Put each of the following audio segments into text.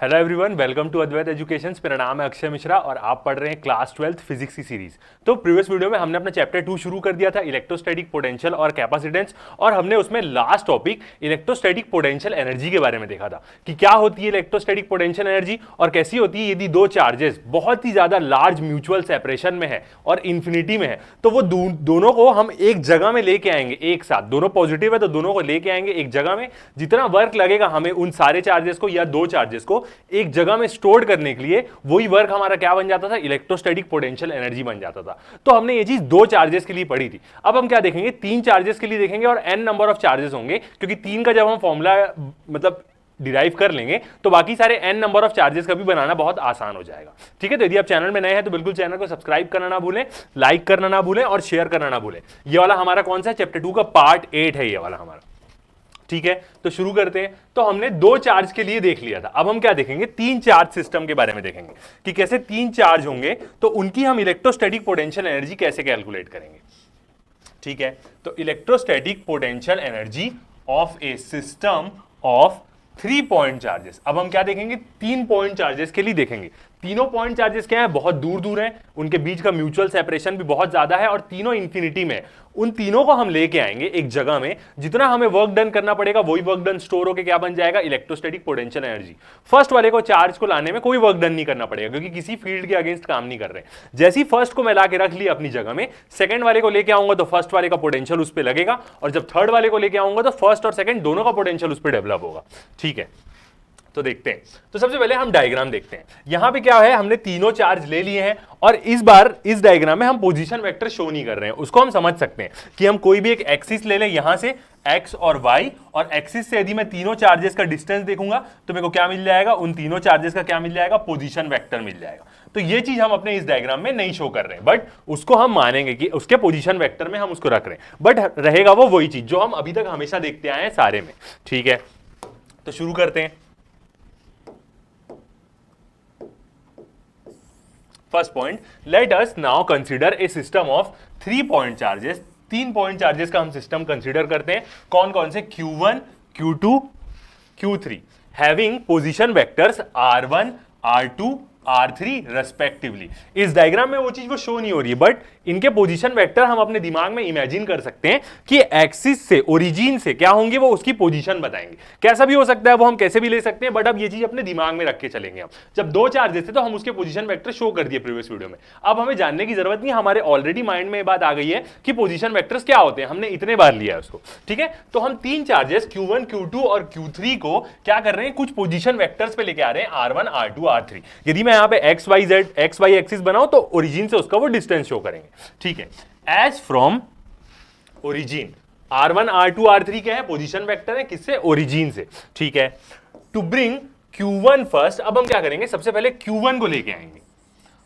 Hello everyone, welcome to Advait Education. मेरा नाम है अक्षय मिश्रा और आप पढ़ रहे हैं क्लास 12th फिजिक्स की सीरीज। तो प्रीवियस वीडियो में हमने अपना चैप्टर 2 शुरू कर दिया था, इलेक्ट्रोस्टैटिक पोटेंशियल और कैपेसिटेंस, और हमने उसमें last topic electrostatic potential energy के बारे में देखा था कि क्या होती है इलेक्ट्रोस्टैटिक पोटेंशियल एनर्जी और कैसी होती है यदि दो चार्जेस बहुत ही ज्यादा लार्ज म्यूचुअल सेपरेशन में है और इंफिनिटी में है, तो वो दोनों को हम एक जगह में लेके आएंगे एक साथ। दोनों पॉजिटिव है तो दोनों को लेके आएंगे एक जगह में। जितना वर्क लगेगा हमें उन सारे चार्जेस को या दो चार्जेस को एक जगह में स्टोर करने के लिए, वही वर्क हमारा क्या बन जाता था, इलेक्ट्रोस्टैटिक पोटेंशियल एनर्जी बन जाता था। तो हमने ये चीज दो चार्जेस के लिए पढ़ी थी। अब हम क्या देखेंगे, तीन चार्जेस के लिए देखेंगे और n नंबर ऑफ चार्जेस होंगे, क्योंकि तीन का जब हम फॉर्मूला मतलब डिराइव कर लेंगे तो बाकी सारे n नंबर ऑफ चार्जेस का भी बनाना बहुत आसान हो जाएगा। ठीक है, तो यदि आप चैनल में नए हैं तो बिल्कुल चैनल को सब्सक्राइब करना ना भूलें, लाइक करना ना भूलें और शेयर करना ना भूलें। ये वाला हमारा कौन सा है, चैप्टर 2 का पार्ट 8 है ये वाला हमारा। ठीक है, तो शुरू करते हैं। तो हमने दो चार्ज के लिए देख लिया था, अब हम क्या देखेंगे, तीन चार्ज सिस्टम के बारे में देखेंगे कि कैसे तीन चार्ज होंगे तो उनकी हम इलेक्ट्रोस्टैटिक पोटेंशियल एनर्जी कैसे कैलकुलेट करेंगे। ठीक है, तो electrostatic potential energy of A system of 3 point charges. अब हम क्या देखेंगे, 3 पॉइंट चार्जेस के लिए देखेंगे। तीनों पॉइंट चार्जेस क्या है, बहुत दूर दूर हैं, उनके बीच का म्यूचुअल सेपरेशन भी बहुत ज्यादा है और तीनों इंफिनिटी में। उन तीनों को हम लेके आएंगे एक जगह में, जितना हमें वर्क डन करना पड़ेगा वही वर्क डन स्टोर होकर क्या बन जाएगा, इलेक्ट्रोस्टैटिक पोटेंशियल एनर्जी। फर्स्ट वाले को चार्ज को लाने में कोई वर्क डन नहीं करना पड़ेगा क्योंकि किसी फील्ड के अगेंस्ट काम नहीं कर रहे। जैसे ही फर्स्ट को मैं ला के रख लिया अपनी जगह में, सेकंड वाले को लेके आऊंगा तो फर्स्ट वाले का पोटेंशियल उस पर लगेगा, और जब थर्ड वाले को लेके आऊंगा तो फर्स्ट और सेकंड दोनों का पोटेंशियल उस पर डेवलप होगा। ठीक है, तो देखते हैं। तो सबसे पहले हम डायग्राम देखते हैं। यहां पे क्या है, हमने तीनों चार्ज ले लिए हैं और इस बार इस डायग्राम में हम पोजीशन वेक्टर शो नहीं कर रहे हैं। उसको हम समझ सकते हैं कि हम कोई भी एक एक्सिस ले लें, यहां से x और y, और एक्सिस से यदि मैं तीनों चार्जेस का डिस्टेंस देखूंगा तो मेरे को क्या मिल जाएगा, उन तीनों चार्जेस का क्या मिल जाएगा, पोजीशन वेक्टर मिल जाएगा। तो ये चीज हम अपने इस डायग्राम में नहीं शो कर रहे हैं, बट उसको हम मानेंगे कि उसके पोजीशन वेक्टर में हम उसको रख रहे हैं, बट रहेगा वो वही चीज जो हम अभी तक हमेशा देखते आए हैं सारे में। ठीक है, तो शुरू करते हैं। First point, let us now consider a system of 3 point charges. 3 point charges का हम सिस्टम कंसीडर करते हैं। कौन कौन से, Q1, Q2, Q3, having position vectors R1, R2, R3 respectively. इस डायग्राम में वो चीज वो शो नहीं हो रही है, बट इनके पोजीशन वेक्टर हम अपने दिमाग में इमेजिन कर सकते हैं कि एक्सिस से, ओरिजिन से क्या होंगे, वो उसकी पोजीशन बताएंगे। कैसा भी हो सकता है, वो हम कैसे भी ले सकते हैं, बट अब ये चीज अपने दिमाग में रख के चलेंगे हम। जब दो चार्जेस थे तो हम उसके पोजीशन वेक्टर शो कर दिए प्रीवियस वीडियो में। अब हमें जानने की जरूरत नहीं, हमारे ऑलरेडी माइंड में ये बात आ गई है कि पोजीशन वेक्टर्स क्या होते हैं, हमने इतने बार लिया है उसको। ठीक है, तो हम तीन चार्जेस Q1, Q2 और Q3 को क्या कर रहे हैं, कुछ पोजीशन वेक्टर्स पे लेके आ रहे हैं, R1, R2, R3। यदि मैं यहां पे एक्स वाई एक्सिस बनाऊं तो ओरिजिन से उसका वो डिस्टेंस शो करेंगे। ठीक है, as from origin, R1, R2, R3 क्या है, पोजीशन वेक्टर है, किससे, ओरिजिन से। ठीक है, टू ब्रिंग Q1 फर्स्ट। अब हम क्या करेंगे, सबसे पहले Q1 को लेके आएंगे।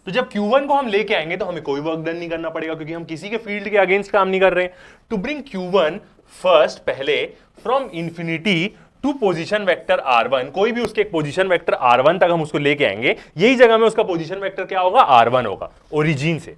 तो जब Q1 को हम लेके आएंगे तो हमें कोई वर्क डन नहीं करना पड़ेगा क्योंकि हम किसी के फील्ड के अगेंस्ट काम नहीं कर रहे हैं। टू ब्रिंग Q1 फर्स्ट, पहले from infinity to position vector R1, कोई भी उसके एक पोजीशन वेक्टर R1 तक हम उसको लेके आएंगे। यही जगह में उसका पोजीशन वेक्टर क्या होगा, R1 होगा, ओरिजिन से।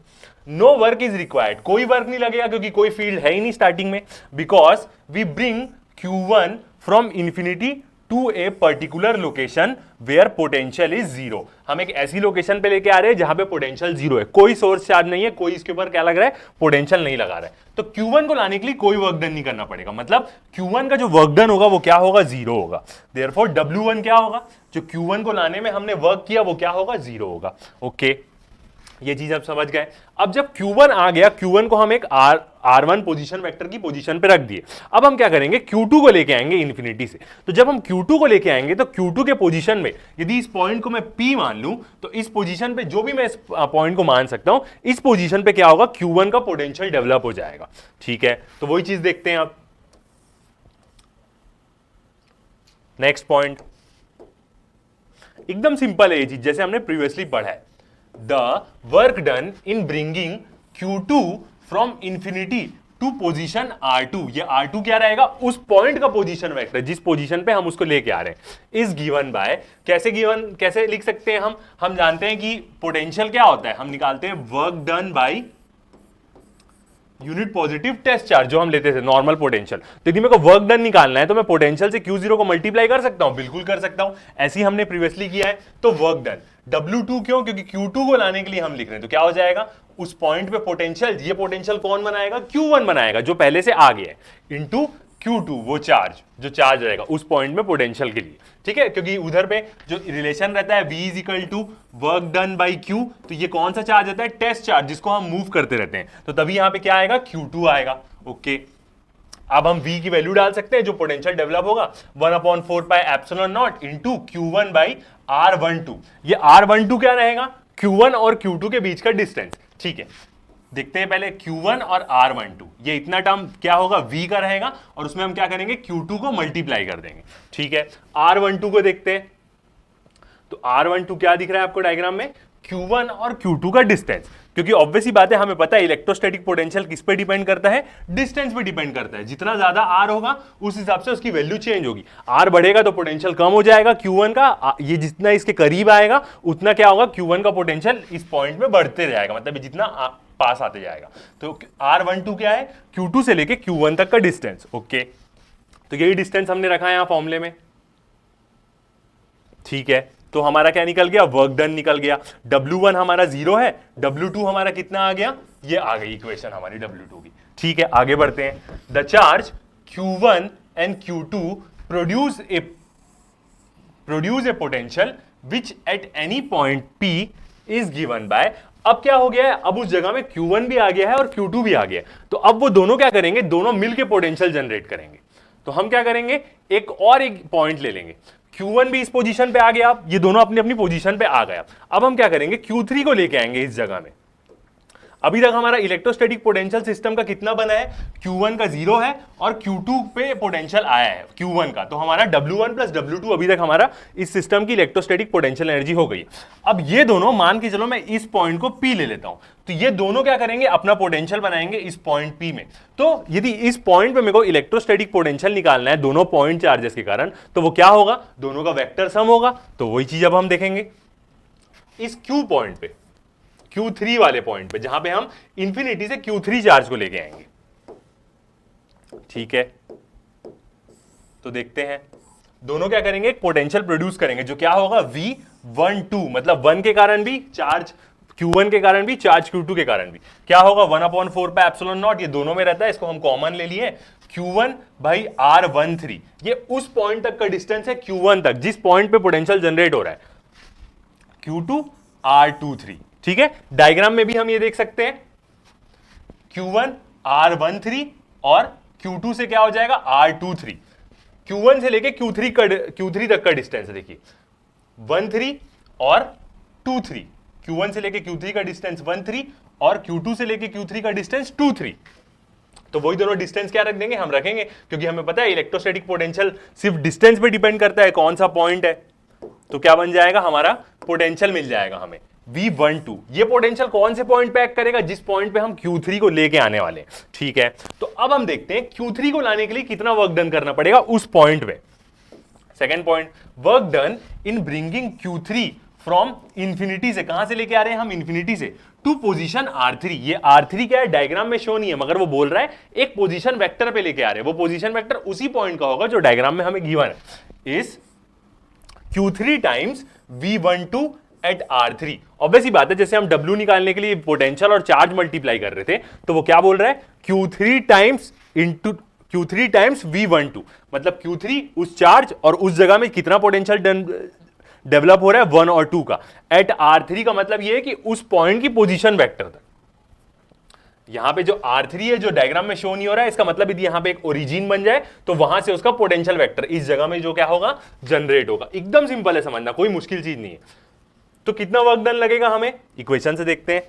नो वर्क इज रिक्वायर्ड, कोई वर्क नहीं लगेगा क्योंकि कोई फील्ड है ही नहीं स्टार्टिंग में, because we bring Q1 from infinity to a particular location where potential is zero. हम एक ऐसी लोकेशन पे लेके आ रहे हैं जहां पे पोटेंशियल जीरो है, कोई सोर्स चार्ज नहीं है, कोई इसके ऊपर क्या लग रहा है, पोटेंशियल नहीं लगा रहा है। तो Q1 को लाने के लिए कोई वर्क डन नहीं करना पड़ेगा, मतलब Q1 का जो वर्क डन होगा वो क्या होगा, जीरो होगा। देयरफॉर W1 क्या होगा, जो Q1 को लाने में हमने वर्क किया वो क्या होगा, जीरो होगा। ओके, ये चीज आप समझ गए। अब जब Q1 आ गया, Q1 को हम एक R1 पोजीशन वेक्टर की पोजीशन पे रख दिए। अब हम क्या करेंगे, Q2 को लेके आएंगे इंफिनिटी से। तो जब हम Q2 को लेके आएंगे तो Q2 के पोजीशन में यदि इस पॉइंट को मैं P मान लूं तो इस पोजीशन पे, जो भी मैं इस पॉइंट को मान सकता हूं, इस पोजीशन पे क्या होगा, Q1 का पोटेंशियल डेवलप हो जाएगा। ठीक है, तो वही चीज देखते हैं आप। नेक्स्ट पॉइंट एकदम सिंपल है ये चीज, जैसे हमने प्रीवियसली पढ़ा है। The work done in bringing Q2 from infinity to position R2, ये R2 क्या रहेगा, उस पॉइंट का पोजीशन वेक्टर जिस पोजीशन पे हम उसको लेके आ रहे हैं, इज गिवन बाय, कैसे लिख सकते हैं हम जानते हैं कि पोटेंशियल क्या होता है, हम निकालते हैं work done by unit positive test charge जो हम लेते थे नॉर्मल पोटेंशियल। तो यदि मेरे को वर्क डन निकालना है तो मैं पोटेंशियल से Q0 को मल्टीप्लाई कर सकता हूं, बिल्कुल कर सकता हूं, ऐसे ही हमने प्रीवियसली किया है। तो वर्क डन W2 क्यों, क्योंकि Q2 को लाने के लिए हम लिख रहे हैं, तो क्या हो जाएगा उस पॉइंट पे पोटेंशियल, ये पोटेंशियल कौन बनाएगा, Q1 बनाएगा जो पहले से आ गया है, इंटू Q2 वो चार्ज जो चार्ज रहेगा उस पॉइंट में पोटेंशियल के लिए, ठीक है, क्योंकि उधर पे जो रिलेशन रहता है V is equal to work done by Q, तो ये कौन सा चार्ज रहता है, टेस्ट चार्ज, जिसको हम मूव करते रहते हैं, तो तभी यहां पे क्या आएगा Q2 आएगा। ओके, अब हम V की वैल्यू डाल सकते हैं जो पोटेंशियल डेवलप होगा 1/4 pi epsilon not into Q1 by R12। ये R12 क्या रहेगा, Q1 और Q2 के बीच का डिस्टेंस, ठीक है। देखते हैं पहले Q1 और R12, ये इतना टर्म क्या होगा V का रहेगा और उसमें हम क्या करेंगे Q2 को मल्टीप्लाई कर देंगे, ठीक है। R12 को देखते हैं, तो R12 क्या दिख रहा है आपको डायग्राम में, Q1 और Q2 का डिस्टेंस, क्योंकि ऑब्वियस ही बात है हमें पता है इलेक्ट्रोस्टैटिक पोटेंशियल किस पे डिपेंड करता है, डिस्टेंस पे डिपेंड करता है। जितना ज्यादा R होगा उस हिसाब से उसकी वैल्यू चेंज होगी, R बढ़ेगा तो पोटेंशियल कम हो जाएगा Q1 का, ये जितना इसके करीब आएगा उतना क्या होगा, Q1 का पोटेंशियल इस पॉइंट में बढ़ते रहेगा, मतलब जितना पास आते जाएगा। तो R12 क्या है, Q2 से लेके Q1 तक का डिस्टेंस। ओके, तो यही डिस्टेंस हमने रखा है यहां फॉर्मूले में, ठीक है। तो हमारा क्या निकल गया, वर्क डन निकल गया। W1 हमारा 0 है, W2 हमारा कितना आ गया, ये आ गई इक्वेशन हमारी W2 की, ठीक है। आगे बढ़ते हैं, the charge Q1 and Q2 produce a potential which at any point P is given by, अब क्या हो गया है, अब उस जगह में Q1 भी आ गया है और Q2 भी आ गया है, तो अब वो दोनों क्या करेंगे, दोनों मिलके पोटेंशियल जनरेट करेंगे। तो हम क्या करेंगे, एक पॉइंट ले लेंगे, Q1 भी इस पोजीशन पे आ गया, ये दोनों अपनी अपनी पोजीशन पे आ गया। अब हम क्या करेंगे, Q3 को लेके आएंगे इस जगह में। अभी तक हमारा इलेक्ट्रोस्टैटिक पोटेंशियल सिस्टम का कितना बना है, Q1 का 0 है और Q2 पे पोटेंशियल आया है Q1 का, तो हमारा W1 प्लस W2 अभी तक हमारा इस सिस्टम की इलेक्ट्रोस्टैटिक पोटेंशियल एनर्जी हो गई। अब ये दोनों मान के चलो मैं इस पॉइंट को P ले लेता हूं, तो ये दोनों क्या करेंगे, अपना पोटेंशियल बनाएंगे इस पॉइंट P में। तो यदि इस पॉइंट पे मेरे को इलेक्ट्रोस्टैटिक पोटेंशियल निकालना है दोनों पॉइंट चार्जेस के कारण, तो वो क्या होगा, दोनों का वेक्टर सम होगा। तो वही चीज अब हम देखेंगे इस Q पॉइंट पे, Q3 वाले पॉइंट पे, जहां पे हम इंफिनिटी से Q3 चार्ज को लेके आएंगे, ठीक है। तो देखते हैं, दोनों क्या करेंगे, एक पोटेंशियल प्रोड्यूस करेंगे जो क्या होगा, V12, मतलब 1 के कारण भी चार्ज Q1 के कारण भी, चार्ज Q2 के कारण भी क्या होगा, 1/4 पाई एप्सिलॉन नॉट, ये दोनों में रहता है, इसको हम कॉमन ले लिए, Q1 भाई R13, ये उस पॉइंट तक का डिस्टेंस है Q1 तक जिस पॉइंट पे पोटेंशियल जनरेट हो रहा है, Q2 R23, ठीक है। डायग्राम में भी हम ये देख सकते हैं, Q1 R13 और Q2 से क्या हो जाएगा, R23, Q1 से लेके Q3 तक का डिस्टेंस देखिए 13 और 23, Q1 से लेके Q3 का डिस्टेंस 13 और Q2 से लेके Q3 का डिस्टेंस 23। तो वही दोनों डिस्टेंस क्या रख देंगे, हम रखेंगे, क्योंकि हमें पता है इलेक्ट्रोस्टैटिक पोटेंशियल सिर्फ डिस्टेंस पे डिपेंड करता है, कौन सा पॉइंट है। तो क्या बन जाएगा, हमारा पोटेंशियल मिल जाएगा हमें V12। ये पोटेंशियल कौन से पॉइंट पे एक्ट करेगा, जिस पॉइंट पे हम Q3 को लेके आने वाले हैं, ठीक है। तो अब हम देखते हैं Q3 को लाने के लिए कितना वर्क डन करना पड़ेगा उस पॉइंट पे। Second point, work done in bringing Q3 from infinity से, कहां से लेके आ रहे हैं हम, इंफिनिटी से, टू पोजीशन R3। ये R3 क्या है, डायग्राम में शो नहीं है, मगर वो बोल रहा है एक पोजीशन वेक्टर पे लेके आ रहे हैं, वो पोजीशन वेक्टर उसी पॉइंट का होगा जो डायग्राम में हमें गिवन है, इस Q3 times V12 eight R3। Obvious ही बात है, जैसे हम W निकालने के लिए पोटेंशियल और चार्ज मल्टीप्लाई कर रहे थे, तो वो क्या बोल रहा है, Q3 टाइम्स V12, मतलब Q3 उस चार्ज और उस जगह में कितना पोटेंशियल डेवलप हो रहा है, 1 और 2 का, एट R3 का मतलब ये है कि उस पॉइंट की पोजीशन वेक्टर तक। यहां पे जो R3 है जो डायग्राम में शो नहीं हो रहा है, इसका मतलब यदि यहां पे एक ओरिजिन बन जाए तो वहां से उसका पोटेंशियल वेक्टर इस जगह में जो क्या होगा, जनरेट होगा। एकदम सिंपल है समझना, कोई मुश्किल चीज नहीं है। तो कितना वर्क डन लगेगा हमें, इक्वेशन से देखते हैं,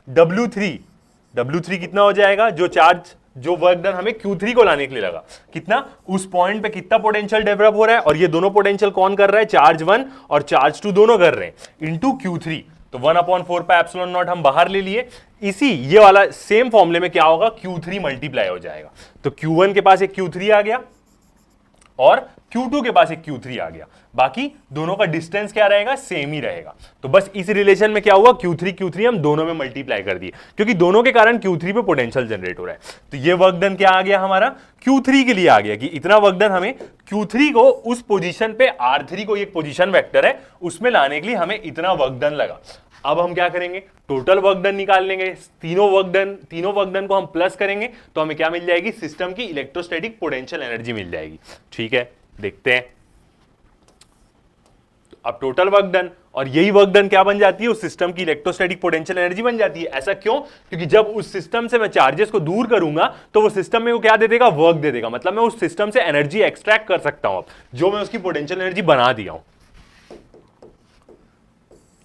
W3 कितना हो जाएगा, जो वर्क डन हमें Q3 को लाने के लिए लगा, कितना, उस पॉइंट पे कितना पोटेंशियल डेवलप हो रहा है, और ये दोनों पोटेंशियल कौन कर रहा है, चार्ज 1 और चार्ज 2 दोनों कर रहे हैं, इंटू Q3। तो 1/4 पाई एप्सिलॉन नॉट हम बाहर ले लिए, इसी ये वाला सेम फॉर्मूले में क्या होगा, Q3 मल्टीप्लाई हो जाएगा। तो Q1 के पास एक Q3 आ गया और Q2 के पास एक Q3 आ गया, बाकी दोनों का डिस्टेंस क्या रहेगा, सेम ही रहेगा। तो बस इस रिलेशन में क्या हुआ, Q3 हम दोनों में मल्टीप्लाई कर दिए, क्योंकि दोनों के कारण Q3 पे पोटेंशियल जनरेट हो रहा है। तो ये वर्क डन क्या आ गया हमारा, Q3 के लिए आ गया कि इतना वर्क डन हमें Q3 को उस पोजीशन पे, R3 को एक पोजीशन वेक्टर है उसमें लाने के लिए हमें इतना वर्क डन लगा। अब हम क्या करेंगे, टोटल वर्क डन निकाल लेंगे, तीनों वर्क डन को हम प्लस करेंगे तो हमें क्या मिल जाएगी, सिस्टम की इलेक्ट्रोस्टैटिक पोटेंशियल एनर्जी मिल जाएगी। ठीक है, देखते हैं। तो अब टोटल वर्क डन, और यही वर्क डन क्या बन जाती है, उस सिस्टम की इलेक्ट्रोस्टैटिक पोटेंशियल एनर्जी बन जाती है। ऐसा क्यों, क्योंकि जब उस सिस्टम से मैं चार्जेस को दूर करूंगा तो वो सिस्टम में वो क्या दे देगा, वर्क दे देगा। मतलब मैं उस सिस्टम से एनर्जी एक्सट्रैक्ट कर सकता हूं, अब जो मैं उसकी पोटेंशियल एनर्जी बना दिया हूं।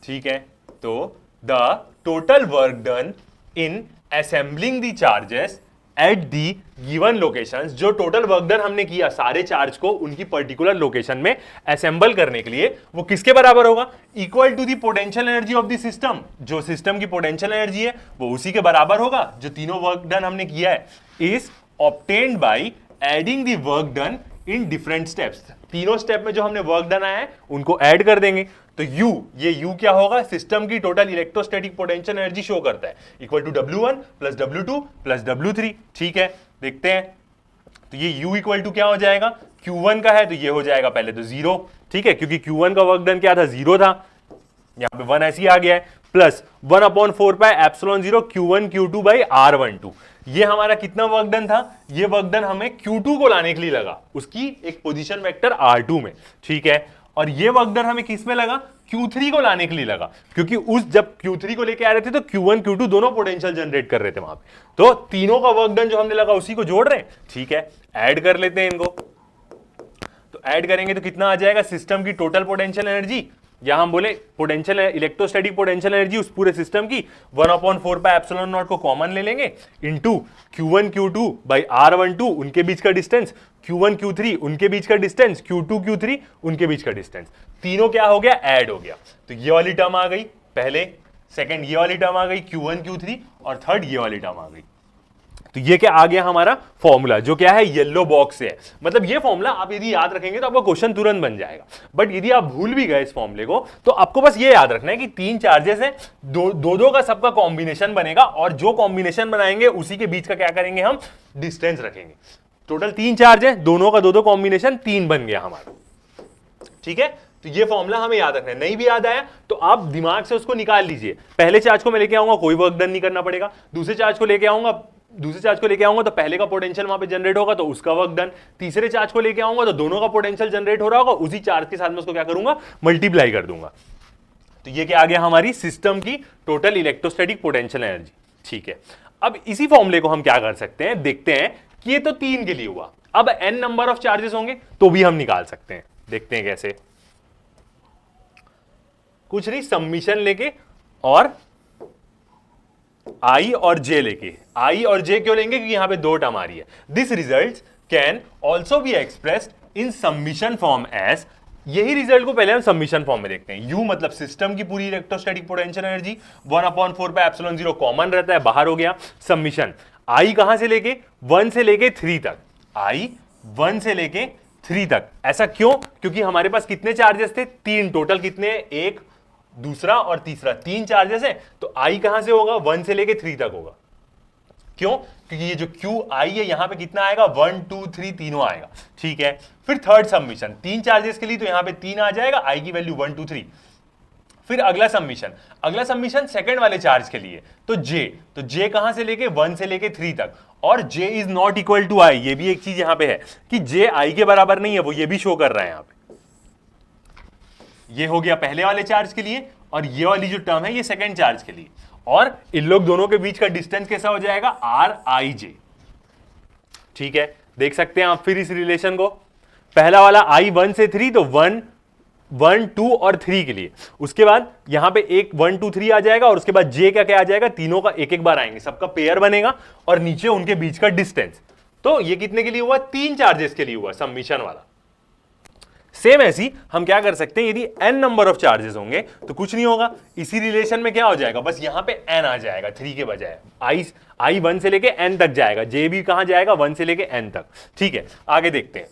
ठीक है, तो the total work done in assembling the charges at the given locations, जो टोटल वर्क डन हमने किया सारे चार्ज को उनकी पर्टिकुलर लोकेशन में असेंबल करने के लिए, वो किसके बराबर होगा, equal to the potential energy of the system. जो सिस्टम की पोटेंशियल एनर्जी है वो उसी के बराबर होगा जो तीनों वर्क डन हमने किया है, is obtained by adding the work done in different steps. तीनों स्टेप में जो हमने वर्क डन आया है उनको ऐड कर देंगे, तो U, ये U क्या होगा, सिस्टम की total electrostatic potential energy show करता है, equal to W1 plus W2 plus W3। ठीक है, देखते हैं। तो ये U इक्वल टू क्या हो जाएगा, Q1 का है तो ये हो जाएगा पहले तो 0। ठीक है, क्योंकि Q1 का वर्क डन क्या था, 0 था, यहां पे 1 ऐसे ही आ गया है, plus 1/4 pi epsilon 0 Q1 Q2 by R12। ये हमारा कितना वर्क डन था, ये वर्क डन हमें Q2 को लाने के लिए लगा, उसकी एक पोजीशन वेक्टर R2 में। ठीक है, और ये वर्क डन हमें किस में लगा, Q3 को लाने के लिए लगा, क्योंकि उस जब Q3 को लेके आ रहे थे तो Q1 Q2 दोनों पोटेंशियल जनरेट कर रहे थे वहां पे, तो तीनों का वर्क डन जो हमने लगा उसी को जोड़ रहे हैं। ठीक है, ऐड कर लेते हैं इनको, तो ऐड करेंगे तो कितना आ जाएगा, सिस्टम की टोटल पोटेंशियल एनर्जी, यहां हम बोले पोटेंशियल इलेक्ट्रोस्टैटिक पोटेंशियल एनर्जी उस पूरे सिस्टम की 1/4 पाई एप्सिलॉन नॉट को कॉमन ले लेंगे, into Q1 Q2 by R12 उनके बीच का डिस्टेंस, Q1 Q3 उनके बीच का डिस्टेंस, Q2 Q3 उनके बीच का डिस्टेंस, तीनों क्या हो गया, ऐड हो गया। तो ये वाली टर्म आ गई पहले, सेकंड ये वाली टर्म आ गई Q1 Q3, और थर्ड ये वाली टर्म आ गई। तो ये क्या आ गया हमारा फॉर्मूला, जो क्या है, येलो बॉक्स से है। मतलब ये फॉर्मूला आप यदि याद रखेंगे तो आपका क्वेश्चन तुरंत बन जाएगा, बट यदि आप भूल भी गए इस फॉर्मूले को तो आपको बस ये याद रखना है कि 3 चार्जेस हैं, दो का सबका कॉम्बिनेशन बनेगा, और जो कॉम्बिनेशन बनाएंगे उसी के बीच का क्या करेंगे, हम डिस्टेंस रखेंगे। टोटल 3 चार्ज है, दोनों का दो कॉम्बिनेशन 3 बन गया हमारा। ठीक है, तो ये फॉर्मूला हमें याद रखना है। नहीं भी याद आया तो आप दिमाग से उसको निकाल लीजिए। पहले चार्ज को मैं लेके आऊंगा, कोई वर्क डन नहीं करना पड़ेगा, दूसरे चार्ज को लेके आऊंगा तो पहले का पोटेंशियल वहां पे जनरेट होगा तो उसका वर्क डन, तीसरे चार्ज को लेके आऊंगा तो दोनों का पोटेंशियल जनरेट हो रहा होगा, उसी चार्ज के साथ में उसको क्या करूंगा, मल्टीप्लाई कर दूंगा। तो ये क्या आ गया, हमारी सिस्टम की टोटल इलेक्ट्रोस्टैटिक पोटेंशियल एनर्जी। ठीक है, अब इसी फॉर्मूले को हम क्या कर सकते हैं, देखते हैं कि ये तो 3 के लिए हुआ, अब n नंबर ऑफ चार्जेस होंगे तो भी हम निकाल सकते हैं। देखते हैं कैसे, कुछ नहीं, सब्मिशन लेके और I और J लेके, I और J क्यों लेंगे, क्योंकि यहां पे 2 टर्म आ रही है। This result can also be expressed in summation form as, यही रिजल्ट को पहले हम सब्मिशन फॉर्म में देखते हैं। U मतलब सिस्टम की पूरी electrostatic potential energy, 1/4 pi epsilon 0 common रहता है, बाहर हो गया। सब्मिशन I कहां से लेके, 1 से लेके 3 तक, I 1 से लेके 3 तक। ऐसा क्यों, क्योंकि हमारे पास कितने चार्जेस थे, 3 टोटल, कितने, एक, दूसरा और तीसरा, 3 चार्जेस है, तो I कहां से होगा, 1 से लेके 3 तक होगा। क्यों, क्योंकि ये जो QI है यहां पे कितना आएगा, 1 2 3 तीनों आएगा। ठीक है, फिर थर्ड सबमिशन, 3 चार्जेस के लिए तो यहां पे 3 आ जाएगा, I की वैल्यू 1 2 3। फिर अगला सबमिशन सेकंड वाले चार्ज के लिए, तो J कहां से लेके, 1 से लेके 3 तक, और J is not equal to I। ये भी एक चीज यहां पे है कि J I के बराबर नहीं है, वो ये भी शो कर रहा है यहां पे। ये हो गया पहले वाले चार्ज के लिए, और ये वाली जो टर्म है ये सेकंड चार्ज के लिए, और इन लोग दोनों के बीच का डिस्टेंस कैसा हो जाएगा, RIJ। ठीक है, देख सकते हैं आप फिर इस रिलेशन को, पहला वाला I 1 से 3 तो 1 1 2 और 3 के लिए, उसके बाद यहां पे एक 1 2 3 आ जाएगा, और उसके बाद J क्या आ जाएगा, तीनों का एक एक बार आएंगे, सबका पेयर बनेगा, और नीचे उनके बीच का डिस्टेंस। तो ये कितने के लिए हुआ, 3 चार्जेस के लिए हुआ सबमिशन वाला। सेम ऐसी हम क्या कर सकते हैं, यदि n नंबर ऑफ चार्जेस होंगे तो कुछ नहीं होगा, इसी रिलेशन में क्या हो जाएगा, बस यहां पे n आ जाएगा 3 के बजाय, I 1 से लेके n तक जाएगा, J भी कहां जाएगा, 1 से लेके n तक। ठीक है, आगे देखते हैं।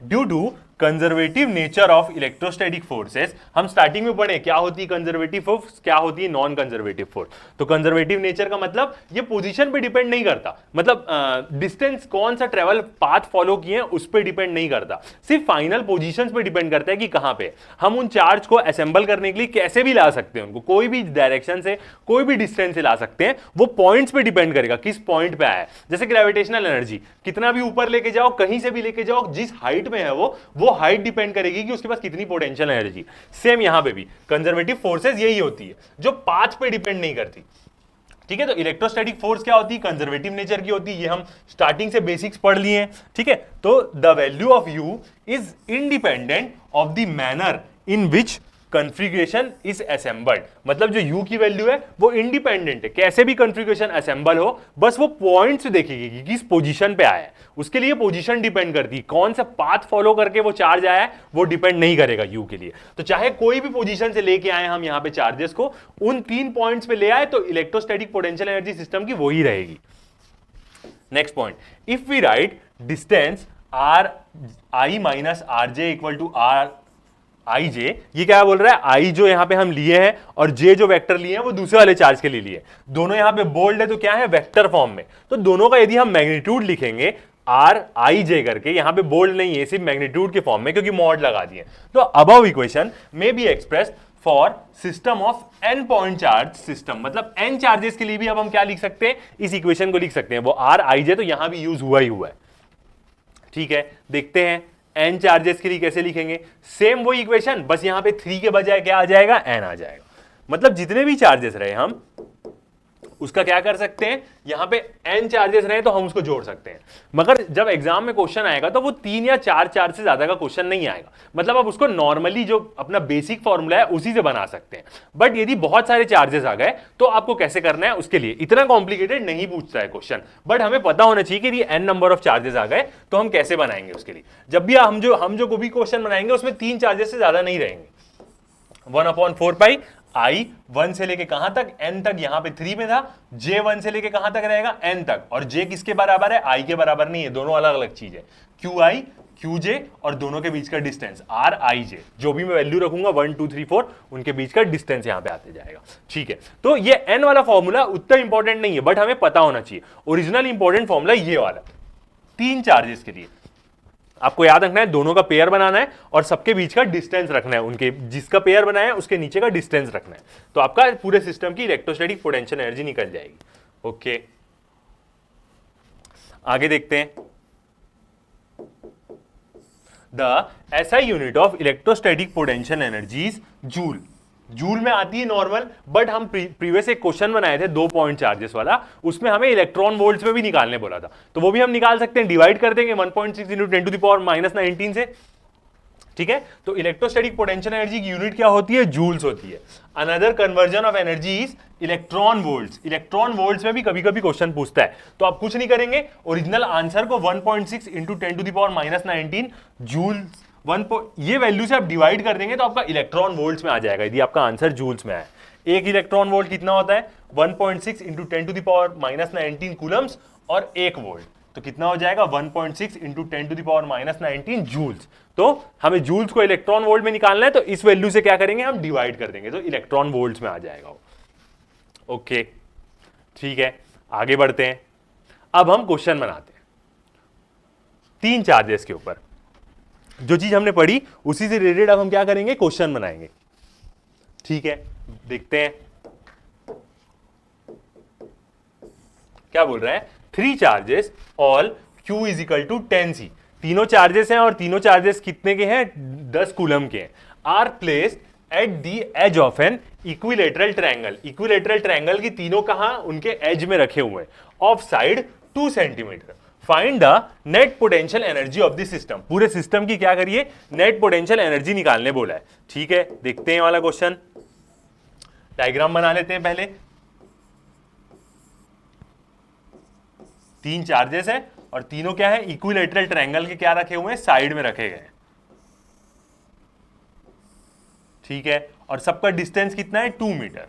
Due to conservative nature of electrostatic forces. हम स्टार्टिंग में पढ़े क्या होती है कंजर्वेटिव फोर्स, क्या होती है नॉन कंजर्वेटिव फोर्स। तो कंजर्वेटिव नेचर का मतलब ये पोजीशन पे डिपेंड नहीं करता, मतलब डिस्टेंस कौन सा ट्रेवल पाथ फॉलो किए उस पर डिपेंड नहीं करता, सिर्फ फाइनल पोजीशंस पे डिपेंड करता है कि कहां पे हम उन चार्ज को असेंबल करने के लिए कैसे भी ला सकते हैं, उनको कोई भी डायरेक्शन से कोई भी डिस्टेंस से ला सकते हैं। वो पॉइंट्स पे डिपेंड करेगा किस पॉइंट पे आया है। जैसे ग्रेविटेशनल एनर्जी कितना भी ऊपर लेके जाओ, कहीं से भी लेके जाओ, जिस हाइट में है वो हाइट डिपेंड करेगी कि उसके पास कितनी पोटेंशियल एनर्जी। सेम यहां पे भी कंजर्वेटिव फोर्सेस यही होती है जो पाथ पे डिपेंड नहीं करती। ठीक है, तो इलेक्ट्रोस्टैटिक फोर्स क्या होती है, कंजर्वेटिव नेचर की होती है। ये हम स्टार्टिंग से बेसिक्स पढ़ लिए हैं। ठीक है, तो the value of you is independent of the manner in which configuration is assembled. मतलब जो u की वैल्यू है वो इंडिपेंडेंट है, कैसे भी कॉन्फ़िगरेशन असेंबल हो, बस वो पॉइंट से देखेगी कि किस पोजीशन पे आया है। उसके लिए पोजीशन डिपेंड करती है, कौन सा पाथ फॉलो करके वो चार्ज आया है वो डिपेंड नहीं करेगा u के लिए। तो चाहे कोई भी पोजीशन से लेके आए हम यहाँ पे चार्जेस को, उन 3 पॉइंट्स पे ले आए तो इलेक्ट्रोस्टैटिक पोटेंशियल एनर्जी सिस्टम की वही रहेगी। Next point, if we write distance R I minus R J equal to R I J, ये क्या बोल रहा है, आई जो यहां पे हम लिए हैं और जे जो वेक्टर लिए हैं वो दूसरे वाले चार्ज के लिए लिए, दोनों यहां पे बोल्ड है तो क्या है वेक्टर फॉर्म में। तो दोनों का यदि हम मैग्नीट्यूड लिखेंगे आर आई जे करके, यहां पे बोल्ड नहीं है सिर्फ मैग्नीट्यूड के फॉर्म में क्योंकि मॉड लगा दिए, तो above equation may be expressed for system of n point charge system. मतलब n चार्जेस के लिए भी अब हम क्या लिख सकते हैं, इस इक्वेशन को लिख सकते हैं। वो आर आई जे तो यहां भी यूज हुआ ही हुआ है। ठीक है, देखते हैं n चार्जेस के लिए कैसे लिखेंगे। सेम वही इक्वेशन, बस यहां पे 3 के बजाय क्या आ जाएगा, n आ जाएगा। मतलब जितने भी चार्जेस रहे हम उसका क्या कर सकते हैं, यहां पे n चार्जेस रहे तो हम उसको जोड़ सकते हैं। मगर जब एग्जाम में क्वेश्चन आएगा तो वो 3 या 4 चार्ज से ज्यादा का क्वेश्चन नहीं आएगा। मतलब आप उसको नॉर्मली जो अपना बेसिक फॉर्मूला है उसी से बना सकते हैं। बट यदि बहुत सारे चार्जेस आ गए तो आपको कैसे करना है, उसके लिए इतना कॉम्प्लिकेटेड नहीं पूछता है क्वेश्चन। बट हमें पता होना चाहिए कि यदि n नंबर ऑफ चार्जेस आ गए तो हम कैसे बनाएंगे उसके लिए। जब भी हम जो कोई भी क्वेश्चन बनाएंगे उसमें 3 चार्जेस से ज्यादा नहीं रहेंगे। 1/4 पाई आई 1 से लेके कहां तक, n तक, यहां पे 3 में था, j 1 से लेके कहां तक रहेगा, n तक। और j किसके बराबर है, i के बराबर नहीं है, दोनों अलग अलग चीज है। qi qj और दोनों के बीच का डिस्टेंस rij, जो भी मैं वैल्यू रखूंगा 1 2 3 4 उनके बीच का डिस्टेंस यहां पे आते जाएगा। ठीक है, तो ये n वाला फॉर्मूला उतना इंपॉर्टेंट नहीं है बट हमें पता होना चाहिए। ओरिजिनल इंपॉर्टेंट फॉर्मूला ये वाला, 3 चार्जेस के लिए आपको याद रखना है, दोनों का पेयर बनाना है और सबके बीच का डिस्टेंस रखना है, उनके जिसका पेयर बनाया है उसके नीचे का डिस्टेंस रखना है। तो आपका पूरे सिस्टम की इलेक्ट्रोस्टैटिक पोटेंशियल एनर्जी निकल जाएगी। ओके, आगे देखते हैं। The SI unit of electrostatic potential energy is joule. Joule में आती है नॉर्मल, बट हम प्रीवियस एक क्वेश्चन बनाए थे 2 पॉइंट चार्जेस वाला, उसमें हमें इलेक्ट्रॉन वोल्ट्स में भी निकालने बोला था, तो वो भी हम निकाल सकते हैं। डिवाइड कर देंगे 1.6 × 10⁻⁻19 से। ठीक है, तो इलेक्ट्रोस्टैटिक पोटेंशियल एनर्जी की यूनिट क्या होती है, जूल्स होती है। Another conversion of energy is electron volts. Electron volts में भी कभी कभी क्वेश्चन पूछता है, तो आप कुछ नहीं करेंगे, ओरिजिनल आंसर को 1.6 × 10⁻⁻19 जूल्स ये वैल्यू से आप डिवाइड कर देंगे तो आपका इलेक्ट्रॉन वोल्ट्स में आ जाएगा, यदि आपका आंसर जूल्स में है। एक इलेक्ट्रॉन वोल्ट कितना होता है, 1.6 × 10⁻⁻19 कूलम्स और 1 वोल्ट, तो कितना हो जाएगा 1.6 × 10⁻⁻19 जूल्स। तो हमें जूल्स को इलेक्ट्रॉन वोल्ट में निकालना है, तो इस वैल्यू से क्या करेंगे, हम डिवाइड कर देंगे तो इलेक्ट्रॉन वोल्ट्स में आ जाएगा। ओके, ठीक है, आगे बढ़ते हैं। अब हम क्वेश्चन बनाते हैं 3 चार्जेस के ऊपर। जो चीज हमने पढ़ी उसी से रिलेटेड अब हम क्या करेंगे, क्वेश्चन बनाएंगे। ठीक है, देखते हैं क्या बोल रहा है। 3 चार्जेस ऑल Q = 10C। तीनों चार्जेस हैं और तीनों चार्जेस कितने के हैं, 10 कूलम के हैं। Are placed at the edge of an equilateral triangle. Equilateral triangle की तीनों कहां, उनके एज में रखे हुए हैं, of side 2 centimetre. Find the net potential energy of the system. पूरे सिस्टम की क्या करिए, नेट पोटेंशियल एनर्जी निकालने बोला है। ठीक है, देखते हैं वाला क्वेश्चन। डायग्राम बना लेते हैं पहले। 3 चार्जेस है और तीनों क्या है, इक्विलेटरल ट्रायंगल के क्या रखे हुए हैं, साइड में रखे गए। ठीक है, और सबका डिस्टेंस कितना है, 2 मीटर।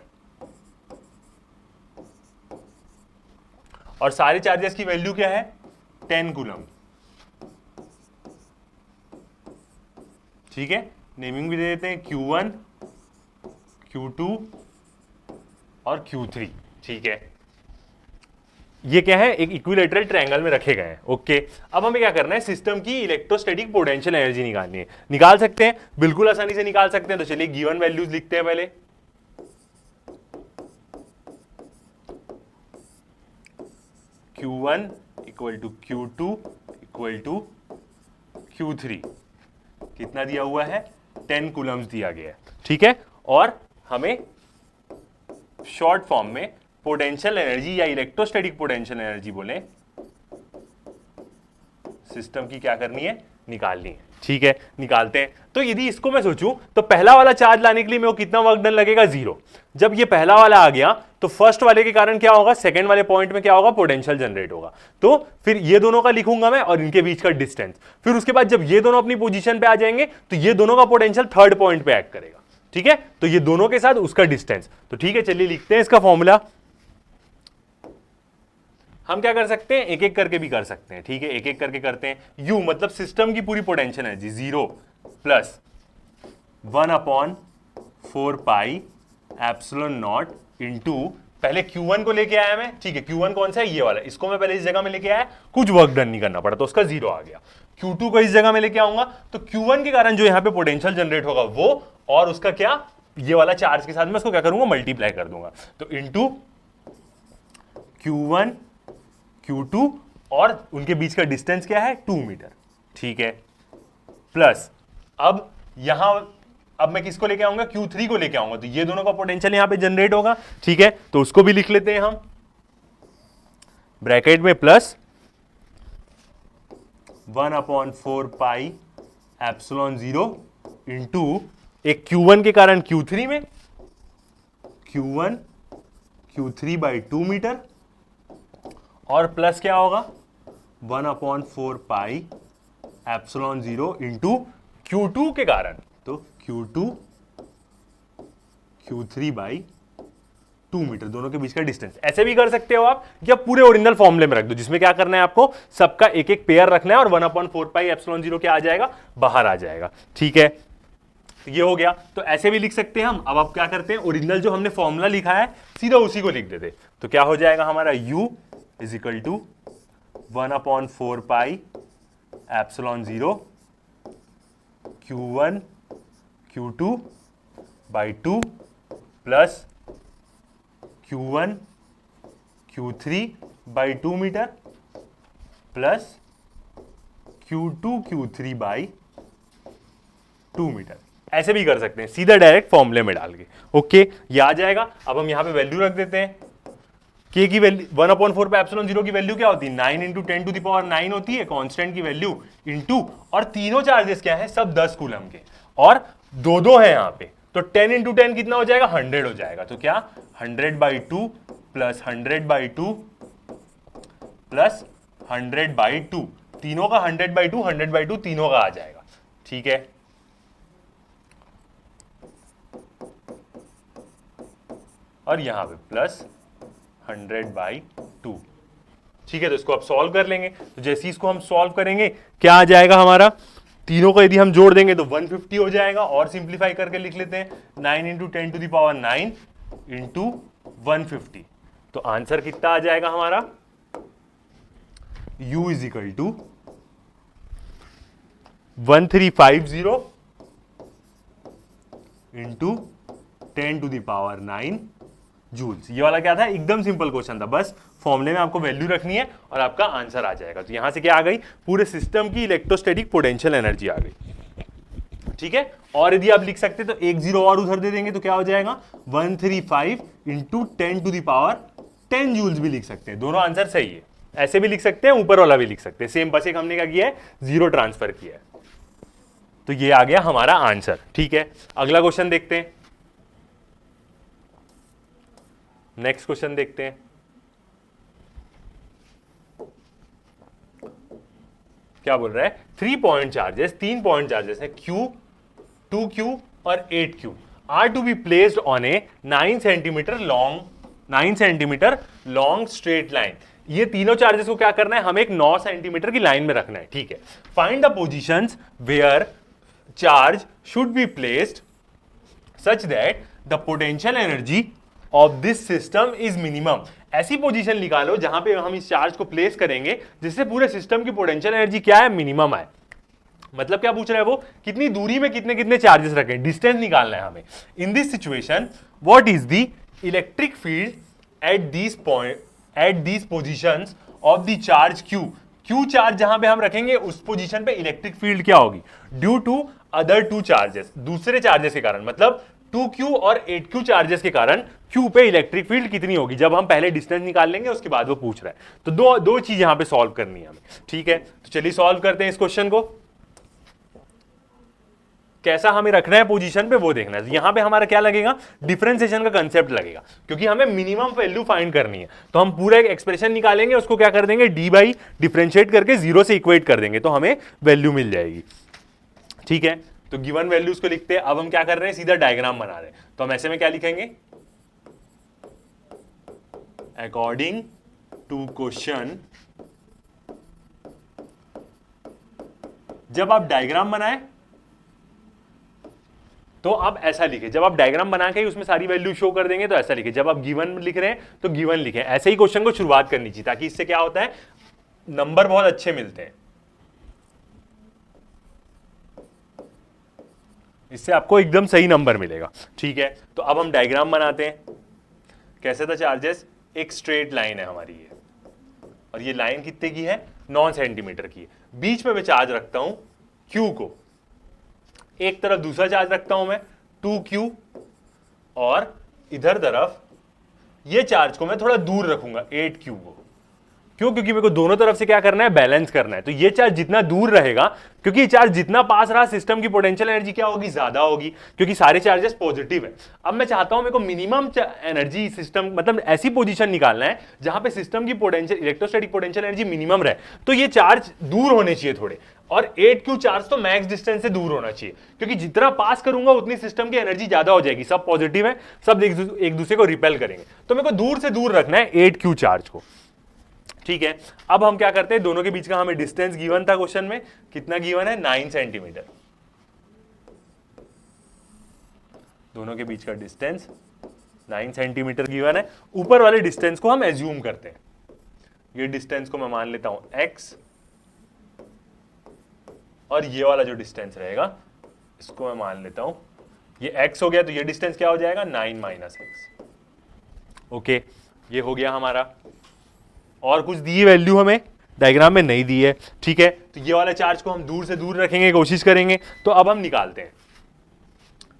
और सारे चार्जेस की वैल्यू क्या है, 10 कूलम। ठीक है, नेमिंग भी दे देते हैं Q1, Q2 और Q3। ठीक है, ये क्या है, एक इक्विलेटरल ट्रायंगल में रखे गए हैं। ओके, अब हमें क्या करना है, सिस्टम की इलेक्ट्रोस्टैटिक पोटेंशियल एनर्जी निकालनी है। निकाल सकते हैं, बिल्कुल आसानी से निकाल सकते हैं। तो चलिए गिवन वैल्यूज लिखते हैं पहले। Q1 equal to Q2 equal to Q3, कितना दिया हुआ है, 10 कूलम्स दिया गया है। ठीक है, और हमें शॉर्ट फॉर्म में पोटेंशियल एनर्जी या इलेक्ट्रोस्टैटिक पोटेंशियल एनर्जी बोले, सिस्टम की क्या करनी है, निकालनी है। ठीक है, निकालते हैं। तो यदि इसको मैं सोचूं तो पहला वाला चार्ज लाने के लिए मेरे को कितना वर्क डन लगेगा, 0। जब ये पहला वाला आ गया तो फर्स्ट वाले के कारण क्या होगा, सेकंड वाले पॉइंट में क्या होगा, पोटेंशियल जनरेट होगा। तो फिर ये दोनों का लिखूंगा मैं और इनके बीच का डिस्टेंस। फिर उसके बाद जब ये दोनों अपनी पोजीशन पे आ जाएंगे तो ये दोनों का पोटेंशियल थर्ड पॉइंट पे एक्ट करेगा। ठीक है, तो ये दोनों के साथ उसका डिस्टेंस। तो ठीक है, चलिए लिखते हैं इसका फॉर्मूला। हम क्या कर सकते हैं, एक एक करके भी कर सकते हैं। ठीक है, एक एक करके करते हैं। U मतलब सिस्टम की पूरी potential energy 0 plus 1/4 pi epsilon not into, पहले Q1 को लेके आया मैं। ठीक है, Q1 कौन सा है, ये वाला, इसको मैं पहले इस जगह में लेके आया, कुछ वर्क डन नहीं करना पड़ा तो उसका 0 आ गया। Q2 को इस जगह में लेके आऊंगा तो Q1 के कारण जो यहां पे पोटेंशियल जनरेट होगा वो, और उसका क्या, ये वाला चार्ज के साथ मैं उसको क्या करूंगा, मल्टीप्लाई कर दूंगा। तो इंटू Q1 Q2 और उनके बीच का डिस्टेंस क्या है, 2 मीटर। ठीक है, प्लस अब यहां, अब मैं किसको लेके आऊंगा, Q3 को लेके आऊंगा तो ये दोनों का पोटेंशियल यहां पे जनरेट होगा। ठीक है, तो उसको भी लिख लेते हैं हम ब्रैकेट में, प्लस 1/4 पाई एप्सिलॉन 0 इंटू एक Q1 के कारण Q3 में, Q1 Q3/2 मीटर, और प्लस क्या होगा, 1/4 पाई एप्सिलॉन 0 इंटू Q2 के कारण, तो Q2 Q3/2 मीटर, दोनों के बीच का डिस्टेंस। ऐसे भी कर सकते हो आप, या पूरे ओरिजिनल फॉर्मूले में रख दो, जिसमें क्या करना है आपको, सबका एक एक पेयर रखना है और 1/4 पाई एप्सिलॉन 0 क्या आ जाएगा, बाहर आ जाएगा। ठीक है, ये हो गया। तो ऐसे भी लिख सकते हैं हम। अब आप क्या करते हैं, ओरिजिनल जो हमने फॉर्मूला लिखा है सीधा उसी को लिख देते। तो क्या हो जाएगा हमारा, U is equal to 1/4 pi epsilon 0 Q1 Q2/2 plus Q1 Q3/2 metre plus Q2 Q3/2 metre. ऐसे भी कर सकते हैं सीधा डायरेक्ट फॉर्मूले में डाल के। ओके, ये आ जाएगा। अब हम यहां पे वैल्यू रख देते हैं। K की वैल्यू 1/4 पे एप्सिलॉन 0 की वैल्यू क्या होती है, 9 × 10⁻9 होती है कांस्टेंट की वैल्यू, इंटू, और तीनों चार्जेस क्या है, सब 10 कूलम के, और दो है यहाँ पे, तो 10 × 10 कितना हो जाएगा, 100 हो जाएगा। तो क्या 100/2 प्लस 100/2 प्लस 100/2, तीनों का 100/2 100/2 तीनों का आ जाएगा। ठीक है, और यहां पे प्लस 100/2। ठीक है, तो इसको आप सॉल्व कर लेंगे। तो जैसे इसको हम सॉल्व करेंगे क्या आ जाएगा हमारा, तीनों को यदि हम जोड़ देंगे तो 150 हो जाएगा, और सिंप्लीफाई करके लिख लेते हैं 9 × 10⁻9 इंटू 150। तो आंसर कितना आ जाएगा हमारा, U is equal to 1350 into 10⁻9 joules. ये वाला क्या था, एकदम सिंपल क्वेश्चन था, बस फॉर्मूले में आपको वैल्यू रखनी है और आपका आंसर आ जाएगा। तो यहां से क्या आ गई, पूरे सिस्टम की इलेक्ट्रोस्टैटिक पोटेंशियल एनर्जी आ गई। ठीक है, और यदि आप लिख सकते तो एक 0 और उधर दे देंगे तो क्या हो जाएगा, 135 इंटू 10⁻10 जूल्स भी लिख सकते हैं। दोनों आंसर सही है। ऐसे भी लिख सकते हैं, ऊपर वाला भी लिख सकते हैं सेम, बस एक हमने क्या किया है, 0 ट्रांसफर किया है। तो ये आ गया हमारा आंसर। ठीक है, अगला क्वेश्चन देखते हैं। नेक्स्ट क्वेश्चन देखते हैं। क्या बोल रहा है, 3 पॉइंट चार्जेस, 3 पॉइंट चार्जेस है Q, 2Q और 8Q are to be placed on a 9 centimetre long straight line. ये तीनों चार्जेस को क्या करना है, हमें एक 9 सेंटीमीटर की लाइन में रखना है। ठीक है, find the positions where charge should be placed such that the potential energy of this system is minimum. ऐसी पोजीशन निकालो जहां पे हम इस चार्ज को प्लेस करेंगे जिससे पूरे सिस्टम की पोटेंशियल एनर्जी क्या है, मिनिमम है। मतलब क्या पूछ रहा है वो, कितनी दूरी में कितने कितने चार्जेस रखें, डिस्टेंस निकालना है हमें। In this situation what is the electric field at this point at this positions of the charge Q. Q charge जहां पे हम रखेंगे उस पोजीशन पे इलेक्ट्रिक फील्ड क्या होगी, due to other two charges, दूसरे चार्जेस के कारण, मतलब 2q और 8q चार्जेस के कारण q पे इलेक्ट्रिक फील्ड कितनी होगी। जब हम पहले डिस्टेंस निकाल लेंगे उसके बाद वो पूछ रहा है, तो दो चीज यहां पे सॉल्व करनी है हमें। ठीक है, तो चलिए सॉल्व करते हैं इस क्वेश्चन को। कैसा हमें रखना है पोजीशन पे वो देखना है। यहां पे हमारा क्या लगेगा, डिफरेंशिएशन का कंसेप्ट लगेगा, क्योंकि हमें मिनिमम वैल्यू फाइंड करनी है। तो हम पूरा एक एक्सप्रेशन निकालेंगे, उसको क्या कर देंगे, डी बाई डिफरेंशिएट करके 0 से इक्वेट कर देंगे, तो हमें वैल्यू मिल जाएगी। ठीक है, तो गिवन वैल्यूज को लिखते हैं। अब हम क्या कर रहे हैं, सीधा डायग्राम बना रहे हैं। तो हम ऐसे में क्या लिखेंगे, अकॉर्डिंग टू क्वेश्चन। जब आप डायग्राम बनाए तो आप ऐसा लिखे, जब आप डायग्राम बना के उसमें सारी वैल्यू शो कर देंगे तो ऐसा लिखे, जब आप गिवन लिख रहे हैं तो गिवन लिखे। ऐसे ही क्वेश्चन को शुरुआत करनी चाहिए, ताकि इससे क्या होता है, नंबर बहुत अच्छे मिलते हैं। इससे आपको एकदम सही नंबर मिलेगा। ठीक है, तो अब हम डायग्राम बनाते हैं। कैसे था चार्जेस, एक स्ट्रेट लाइन है हमारी ये, और ये लाइन कितने की है, 9 सेंटीमीटर की है। बीच में मैं चार्ज रखता हूं Q को, एक तरफ दूसरा चार्ज रखता हूं मैं 2Q, और इधर तरफ ये चार्ज को मैं थोड़ा दूर रखूंगा 8Q को। क्यों, क्योंकि मेरे को दोनों तरफ से क्या करना है, बैलेंस करना है। तो ये चार्ज जितना दूर रहेगा, क्योंकि ये चार्ज जितना पास रहा, सिस्टम की पोटेंशियल एनर्जी क्या होगी, ज्यादा होगी, क्योंकि सारे चार्जेस पॉजिटिव है। अब मैं चाहता हूं मेरे को मिनिमम एनर्जी सिस्टम, मतलब ऐसी पोजीशन निकालना है जहां पे सिस्टम की potential electrostatic potential energy minimum रहे। तो ये चार्ज दूर होने चाहिए थोड़े, और 8Q चार्ज तो मैक्स डिस्टेंस से दूर होना चाहिए, क्योंकि जितना पास करूंगा उतनी सिस्टम की एनर्जी ज्यादा हो जाएगी। सब पॉजिटिव है, सब एक दूसरे को रिपेल करेंगे। तो मेरे को दूर से दूर रखना है 8Q चार्ज को। ठीक है, अब हम क्या करते हैं, दोनों के बीच का हमें डिस्टेंस गिवन था क्वेश्चन में, कितना गिवन है, 9 सेंटीमीटर। दोनों के बीच का डिस्टेंस 9 सेंटीमीटर गिवन है। ऊपर वाले डिस्टेंस को हम एज्यूम करते हैं। ये डिस्टेंस को मैं मान लेता हूं x, और ये वाला जो डिस्टेंस रहेगा इसको मैं मान लेता हूं, ये x हो गया, तो ये डिस्टेंस क्या हो जाएगा, 9 माइनस x। ओके, ये हो गया हमारा। और कुछ दी वैल्यू हमें डायग्राम में नहीं दी है। ठीक है, तो ये वाला चार्ज को हम दूर से दूर रखेंगे, कोशिश करेंगे। तो अब हम निकालते हैं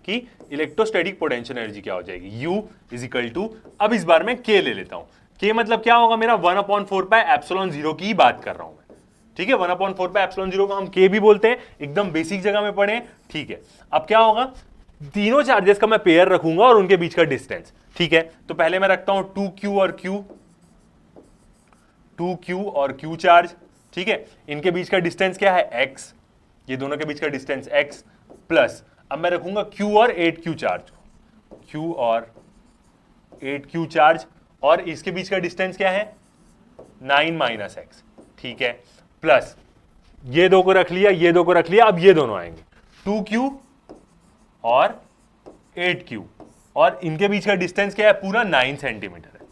कि इलेक्ट्रोस्टैटिक पोटेंशियल एनर्जी क्या हो जाएगी, U इज इक्वल टू, अब इस बार मैं K ले लेता हूं। K मतलब क्या होगा मेरा, 1/4 पाई एप्सिलॉन 0 की बात कर रहा हूं मैं। ठीक है, 1/4 पाई एप्सिलॉन 0 को हम K भी बोलते हैं, एकदम बेसिक जगह में पढ़े। ठीक है, अब क्या होगा, तीनों चार्जेस का मैं पेयर रखूंगा और उनके बीच का डिस्टेंस। ठीक है, तो पहले मैं रखता हूं 2Q और Q, 2Q और Q चार्ज। ठीक है, इनके बीच का डिस्टेंस क्या है, x, ये दोनों के बीच का डिस्टेंस x, प्लस अब मैं रखूंगा Q और 8Q चार्ज, Q और 8Q चार्ज, और इसके बीच का डिस्टेंस क्या है, 9 माइनस x। ठीक है, प्लस ये दो को रख लिया, ये दो को रख लिया। अब ये दोनों आएंगे 2Q और 8Q, और इनके बीच का डिस्टेंस क्या है, पूरा 9 सेंटीमीटर है।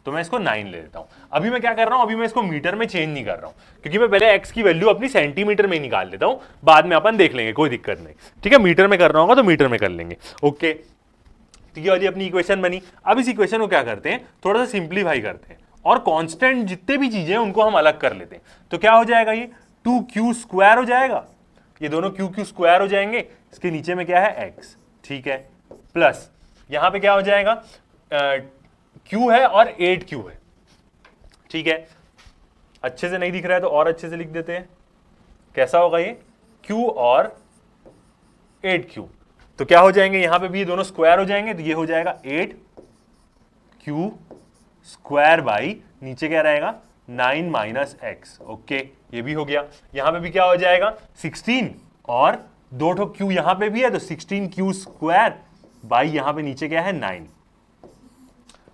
तो मैं इसको 9 ले लेता हूं। अभी मैं क्या कर रहा हूं, अभी मैं इसको मीटर में चेंज नहीं कर रहा हूं, क्योंकि मैं पहले x की वैल्यू अपनी सेंटीमीटर में निकाल लेता हूं, बाद में अपन देख लेंगे, कोई दिक्कत नहीं। ठीक है, मीटर में कर रहा होगा तो मीटर में कर लेंगे। ओके, तो ये वाली अपनी इक्वेशन बनी। अब इस इक्वेशन को क्या करते हैं, थोड़ा सा सिंप्लीफाई करते हैं, और कांस्टेंट जितने भी चीजें हैं उनको हम अलग कर लेते हैं। तो क्या हो जाएगा, ये 2Q स्क्वायर हो जाएगा, ये दोनों QQ स्क्वायर हो जाएंगे। इसके नीचे में क्या है, x। ठीक है, प्लस यहां पे क्या हो जाएगा, Q है और 8Q है। ठीक है, अच्छे से नहीं दिख रहा है तो और अच्छे से लिख देते हैं। कैसा होगा ये, Q और 8Q, तो क्या हो जाएंगे, यहां पे भी ये दोनों स्क्वायर हो जाएंगे, तो ये हो जाएगा 8Q स्क्वायर बाई नीचे क्या रहेगा, 9 माइनस x। ओके, ये भी हो गया। यहां पे भी क्या हो जाएगा, 16, और दो ठो Q यहां पे भी है, तो 16Q स्क्वायर बाई यहां पे नीचे क्या है, 9।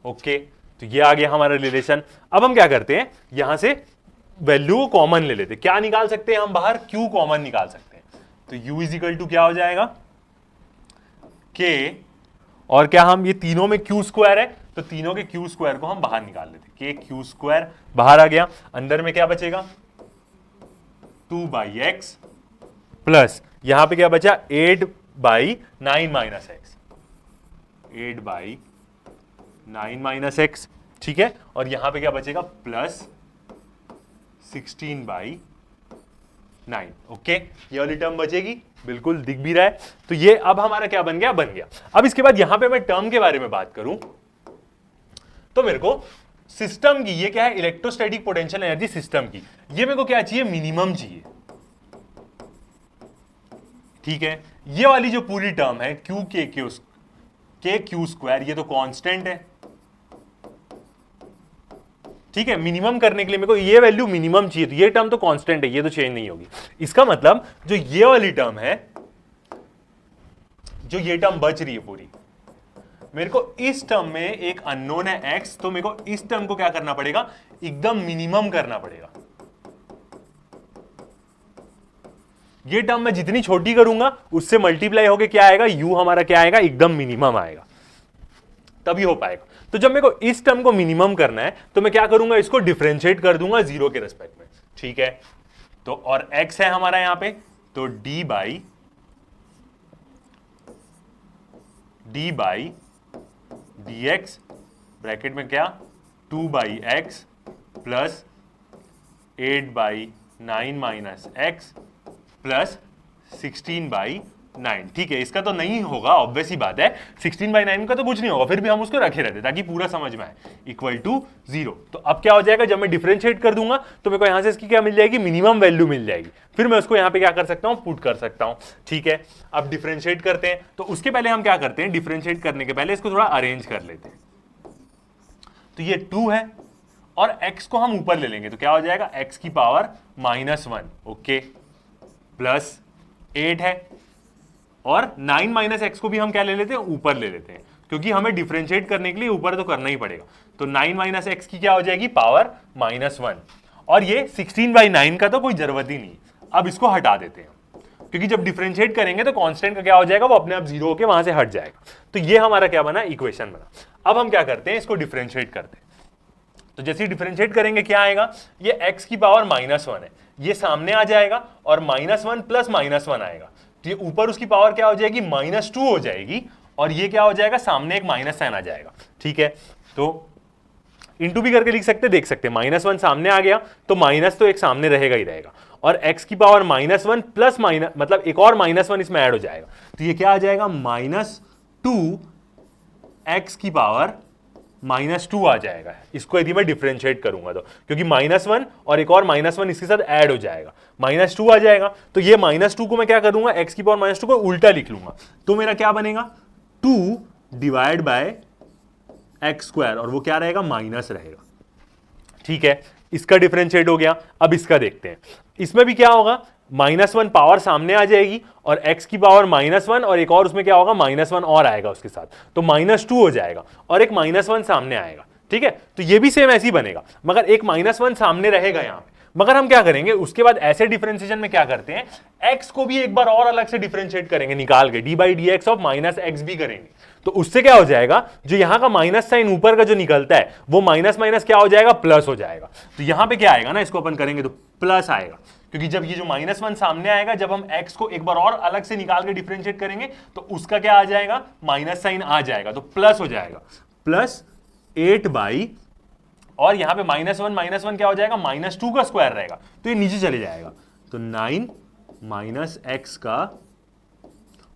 ओके, तो ये आ गया हमारा रिलेशन। अब हम क्या करते हैं, यहां से वैल्यू को कॉमन ले लेते हैं। क्या निकाल सकते हैं हम बाहर, Q कॉमन निकाल सकते हैं। तो u इज इक्वल टू क्या हो जाएगा, k, और क्या हम ये तीनों में q स्क्वायर है तो तीनों के q स्क्वायर को हम बाहर निकाल लेते, k q स्क्वायर बाहर आ गया, अंदर में क्या बचेगा 2/x प्लस यहां पे क्या बचा 8/9 माइनस एक्स, 8/9 माइनस एक्स, ठीक है, और यहां पे क्या बचेगा प्लस 16/9। ओके, ये वाली टर्म बचेगी, बिल्कुल दिख भी रहा है। तो ये अब हमारा क्या बन गया, बन गया। अब इसके बाद यहां पे मैं टर्म के बारे में बात करूं तो मेरे को सिस्टम की, ये क्या है इलेक्ट्रोस्टैटिक पोटेंशियल एनर्जी सिस्टम की, ये मेरे को क्या चाहिए, मिनिमम चाहिए, ठीक है। ये वाली जो पूरी टर्म है क्यू के क्यू स्क्वायर, ये तो कांस्टेंट है, ठीक है। मिनिमम करने के लिए मेरे को ये वैल्यू मिनिमम चाहिए, तो ये टर्म तो कांस्टेंट है, ये तो चेंज नहीं होगी। इसका मतलब जो ये वाली टर्म है, जो ये टर्म बच रही है पूरी, मेरे को इस टर्म में एक अननोन है x, तो मेरे को इस टर्म को क्या करना पड़ेगा, एकदम मिनिमम करना पड़ेगा। ये टर्म मैं जितनी छोटी करूंगा उससे मल्टीप्लाई होके क्या आएगा, u हमारा क्या आएगा, एकदम मिनिमम आएगा, तभी हो पाएगा। तो जब मेरे को इस टर्म को मिनिमम करना है तो मैं क्या करूंगा, इसको डिफरेंशिएट कर दूंगा जीरो के रेस्पेक्ट में, ठीक है। तो और x है हमारा यहां पे, तो d बाई dx ब्रैकेट में क्या 2/x plus 8/9 minus x plus 16/9, ठीक है। इसका तो नहीं होगा, ऑब्वियस ही बात है, 16/9 का तो कुछ नहीं होगा, फिर भी हम उसको रखे रहते ताकि पूरा समझ में आए, इक्वल टू 0। तो अब क्या हो जाएगा, जब मैं डिफरेंशिएट कर दूंगा तो मेरे को यहां से इसकी क्या मिल जाएगी, मिनिमम वैल्यू मिल जाएगी, फिर मैं उसको यहां पे क्या कर सकता हूं, पुट कर सकता हूं, ठीक है। अब डिफरेंशिएट करते हैं, तो उसके पहले हम क्या करते हैं, डिफरेंशिएट करने के पहले इसको थोड़ा अरेंज कर लेते हैं। तो ये 2 है और x को हम ऊपर ले लेंगे, तो क्या हो जाएगा, x की पावर -1, ओके, प्लस 8 है, और 9 माइनस एक्स को भी हम क्या ले लेते हैं, ऊपर ले लेते हैं, क्योंकि हमें डिफरेंशिएट करने के लिए ऊपर तो करना ही पड़ेगा। तो 9 माइनस एक्स की क्या हो जाएगी, पावर -1, और ये 16/9 का तो कोई जरूरत ही नहीं। अब इसको हटा देते हैं, क्योंकि जब डिफरेंशिएट करेंगे तो कांस्टेंट का क्या हो जाएगा, वो अपने आप जीरो होकर वहां से हट जाएगा। तो ये हमारा क्या बना, इक्वेशन बना। अब हम क्या करते हैं, इसको डिफरेंशिएट करते हैं। तो जैसे ही डिफरेंशिएट करेंगे क्या आएगा, ये x की पावर -1 है, ये सामने आ जाएगा और -1 प्लस -1 आएगा, तो ये ऊपर उसकी पावर क्या हो जाएगी, -2 हो जाएगी, और ये क्या हो जाएगा, सामने एक माइनस साइन आ जाएगा, ठीक है। तो इंटू भी करके लिख सकते, देख सकते, -1 सामने आ गया तो माइनस तो एक सामने रहेगा ही रहेगा, और x की पावर -1 प्लस माइनस मतलब एक और -1 इसमें ऐड हो जाएगा, तो ये क्या आ जाएगा, -2 x की पावर -2 आ जाएगा। इसको यदि मैं डिफरेंशिएट करूंगा तो, क्योंकि -1 और एक और -1 इसके साथ ऐड हो जाएगा, -2 आ जाएगा। तो ये -2 को मैं क्या करूंगा, x की पावर -2 को उल्टा लिख लूंगा, तो मेरा क्या बनेगा, 2 डिवाइड बाय एक्स स्क्वायर, और वो क्या रहेगा, माइनस रहेगा, ठीक है। इसका डिफरेंशिएट हो गया। अब इसका देखते हैं, इसमें भी क्या होगा, -1 पावर सामने आ जाएगी और x की पावर -1, और एक और उसमें क्या होगा, -1 और आएगा उसके साथ, तो -2 हो जाएगा, और एक -1 सामने आएगा, ठीक है। तो ये भी सेम ऐसे ही बनेगा, मगर एक -1 सामने रहेगा यहां पे। मगर हम क्या करेंगे, उसके बाद ऐसे डिफरेंशिएशन में क्या करते हैं, x को भी एक बार और अलग से डिफरेंशिएट करेंगे, निकाल के d/dx ऑफ -x भी करेंगे, तो उससे क्या हो जाएगा, जो यहां का माइनस साइन ऊपर का जो निकलता है वो माइनस माइनस क्या हो जाएगा, प्लस हो जाएगा। तो यहां पे क्या आएगा ना, इसको अपन करेंगे तो प्लस आएगा, क्योंकि जब ये जो -1 सामने आएगा, जब हम x को एक बार और अलग से निकाल के डिफरेंशिएट करेंगे तो उसका क्या आ जाएगा, माइनस साइन आ जाएगा, तो प्लस हो जाएगा, प्लस 8 और यहां पे -1 क्या हो जाएगा, -2 का स्क्वायर रहेगा, तो ये नीचे चले जाएगा, तो 9 माइनस एक्स का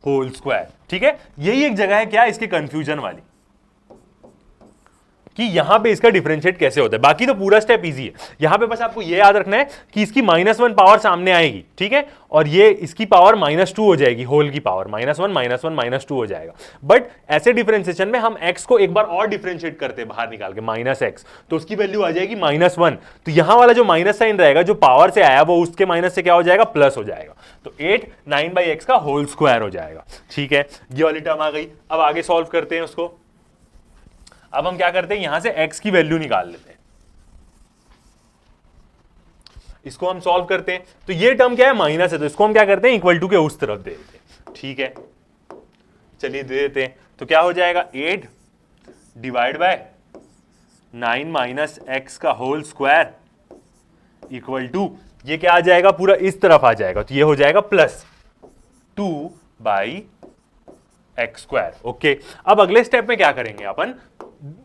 होल स्क्वायर, ठीक है। यही एक जगह है क्या इसके कंफ्यूजन वाली, कि यहां पे इसका डिफरेंशिएट कैसे होता है। बाकी तो पूरा स्टेप इजी है, यहां पे बस आपको ये याद रखना है कि इसकी -1 पावर सामने आएगी, ठीक है, और ये इसकी पावर -2 हो जाएगी, होल की पावर -1 -2 हो जाएगा। बट ऐसे डिफरेंशिएशन में हम x को एक बार और डिफरेंशिएट करते हैं बाहर निकाल के, -x, तो उसकी वैल्यू आ जाएगी -1, तो यहां वाला जो माइनस साइन रहेगा, जो पावर से आया, वो उसके माइनस से क्या हो जाएगा, प्लस हो जाएगा, तो 8 9/x का होल स्क्वायर हो जाएगा, ठीक है। ये वाली टर्म आ गई। अब आगे सॉल्व करते हैं उसको। अब हम क्या करते हैं, यहां से x की वैल्यू निकाल लेते हैं। इसको हम सॉल्व करते हैं, तो ये टर्म क्या है, माइनस है, तो इसको हम क्या करते हैं, इक्वल टू के उस तरफ दे देते हैं। ठीक है, चलिए दे देते हैं, तो क्या हो जाएगा 8 डिवाइड बाय 9 माइनस एक्स का होल स्क्वायर इक्वल टू, ये क्या आ जाएगा, पूरा इस तरफ आ जाएगा, तो ये हो जाएगा plus 2 by x square. Okay, अब अगले स्टेप में क्या करेंगे अपन,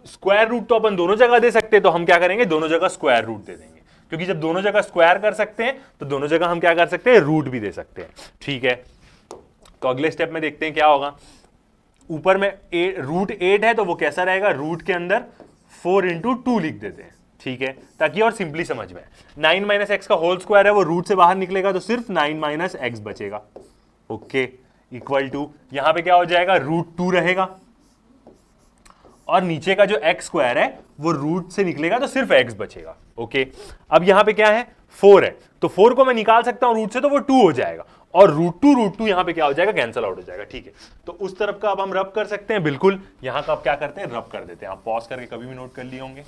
स्क्वायर रूट तो अपन दोनों जगह दे सकते हैं, तो हम क्या करेंगे, दोनों जगह स्क्वायर रूट दे देंगे, क्योंकि जब दोनों जगह स्क्वायर कर सकते हैं तो दोनों जगह हम क्या कर सकते हैं, रूट भी दे सकते हैं। ठीक है, तो अगले स्टेप में देखते हैं क्या होगा। ऊपर में रूट 8 है, तो वो कैसा रहेगा, रूट के अंदर 4 इंटू 2 लिख देते हैं। ठीक है, ताकि और सिंपली समझ में। 9 माइनस एक्स का होल स्क्वायर है, वो रूट से बाहर निकलेगा, तो सिर्फ 9 माइनस एक्स बचेगा। ओके, इक्वल टू, यहां पे क्या हो जाएगा, रूट 2 रहेगा, और नीचे का जो एक्स स्क्वायर है वो रूट से निकलेगा, तो सिर्फ एक्स बचेगा। ओके, अब यहां पे क्या है, 4 है, तो 4 को मैं निकाल सकता हूं रूट से, तो वो 2 हो जाएगा, और रूट टू यहां पे क्या हो जाएगा, कैंसिल आउट हो जाएगा। ठीक है, तो उस तरफ का अब हम रब कर सकते हैं, बिल्कुल यहां का अब क्या करते हैं, रब कर देते हैं। आप पॉज करके कभी भी नोट कर लिए होंगे।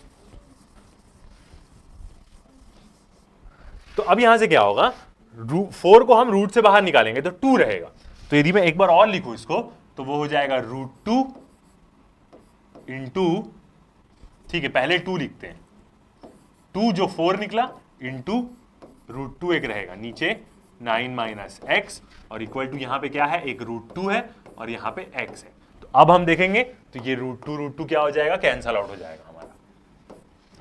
तो अब यहां से क्या होगा, 4 को हम रूट से बाहर निकालेंगे तो 2 रहेगा, तो यदि मैं एक बार और लिखूं इसको, तो वो हो जाएगा रूट 2 इंटू, ठीक है पहले 2 लिखते हैं, 2 जो 4 निकला इंटू रूट 2 एक रहेगा नीचे 9 माइनस एक्स, और इक्वल टू यहां पे क्या है, एक रूट 2 है और यहां पे एक्स है। तो अब हम देखेंगे, तो ये रूट टू क्या हो जाएगा, कैंसल आउट हो जाएगा हमारा।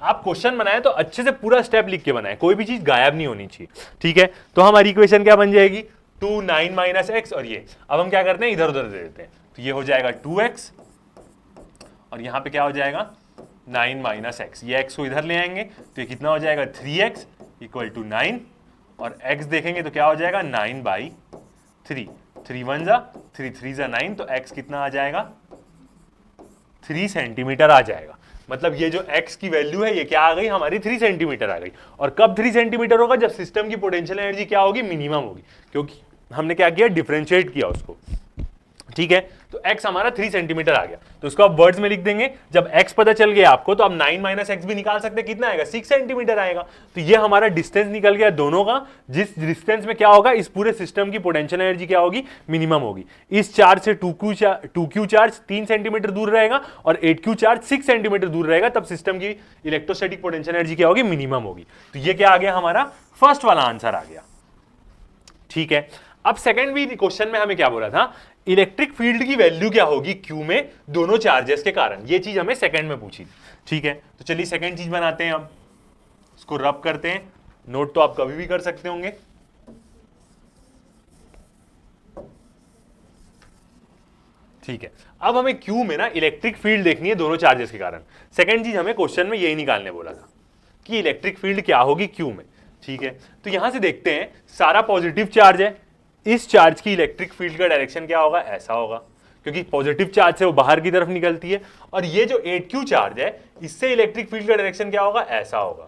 आप क्वेश्चन बनाए तो अच्छे से पूरा स्टेप लिख के बनाए, कोई भी चीज गायब नहीं होनी चाहिए। ठीक है, तो हमारी इक्वेशन क्या बन जाएगी, 2 9 माइनस एक्स, और ये अब हम क्या करते हैं, इधर उधर दे देते हैं, तो ये हो जाएगा 2x, और यहां पे क्या हो जाएगा 9 माइनस एक्स, ये x को इधर ले आएंगे, तो ये कितना हो जाएगा 3x इक्वल टू 9, और x देखेंगे तो क्या हो जाएगा 9 बाई 3, 3 1 जा 3 3 जा 9, तो x कितना आ जाएगा 3 सेंटीमीटर आ जाएगा। मतलब ये जो x की वैल्यू है ये क्या आ गई हमारी 3 सेंटीमीटर आ गई। और कब 3 सेंटीमीटर होगा, जब सिस्टम की पोटेंशियल एनर्जी क्या होगी, मिनिमम होगी, क्योंकि हमने क्या किया, डिफरेंशिएट किया उसको। ठीक है, तो x हमारा 3 सेंटीमीटर आ गया, तो उसको आप वर्ड्स में लिख देंगे। जब x पता चल गया आपको, तो आप 9 माइनस एक्स भी निकाल सकते हैं, कितना आएगा 6 सेंटीमीटर आएगा। तो ये हमारा डिस्टेंस निकल गया दोनों का, जिस डिस्टेंस में क्या होगा, इस पूरे सिस्टम की पोटेंशियल एनर्जी क्या होगी, मिनिमम होगी। इस चार्ज से 2q चार्ज 3 सेंटीमीटर दूर रहेगा और 8q चार्ज 6 सेंटीमीटर दूर रहेगा, तब सिस्टम की इलेक्ट्रोस्टैटिक पोटेंशियल एनर्जी क्या होगी, मिनिमम होगी। तो ये क्या आ गया, हमारा फर्स्ट वाला आंसर आ गया। ठीक है, अब सेकंड भी क्वेश्चन में हमें क्या बोला था, इलेक्ट्रिक फील्ड की वैल्यू क्या होगी क्यू में दोनों चार्जेस के कारण, ये चीज हमें सेकंड में पूछी। ठीक है, तो चलिए सेकंड चीज बनाते हैं, अब इसको रब करते हैं। नोट तो आप कभी भी कर सकते होंगे। ठीक है, अब हमें क्यू में ना इलेक्ट्रिक फील्ड देखनी है दोनों चार्जेस के कारण। सेकंड चीज हमें क्वेश्चन में यही निकालने बोला था कि इलेक्ट्रिक फील्ड क्या होगी क्यू में। ठीक है, तो यहां से देखते हैं, सारा पॉजिटिव चार्ज है, इस चार्ज की इलेक्ट्रिक फील्ड का डायरेक्शन क्या होगा, ऐसा होगा, क्योंकि पॉजिटिव चार्ज से वो बाहर की तरफ निकलती है। और ये जो 8q चार्ज है, इससे इलेक्ट्रिक फील्ड का डायरेक्शन क्या होगा, ऐसा होगा।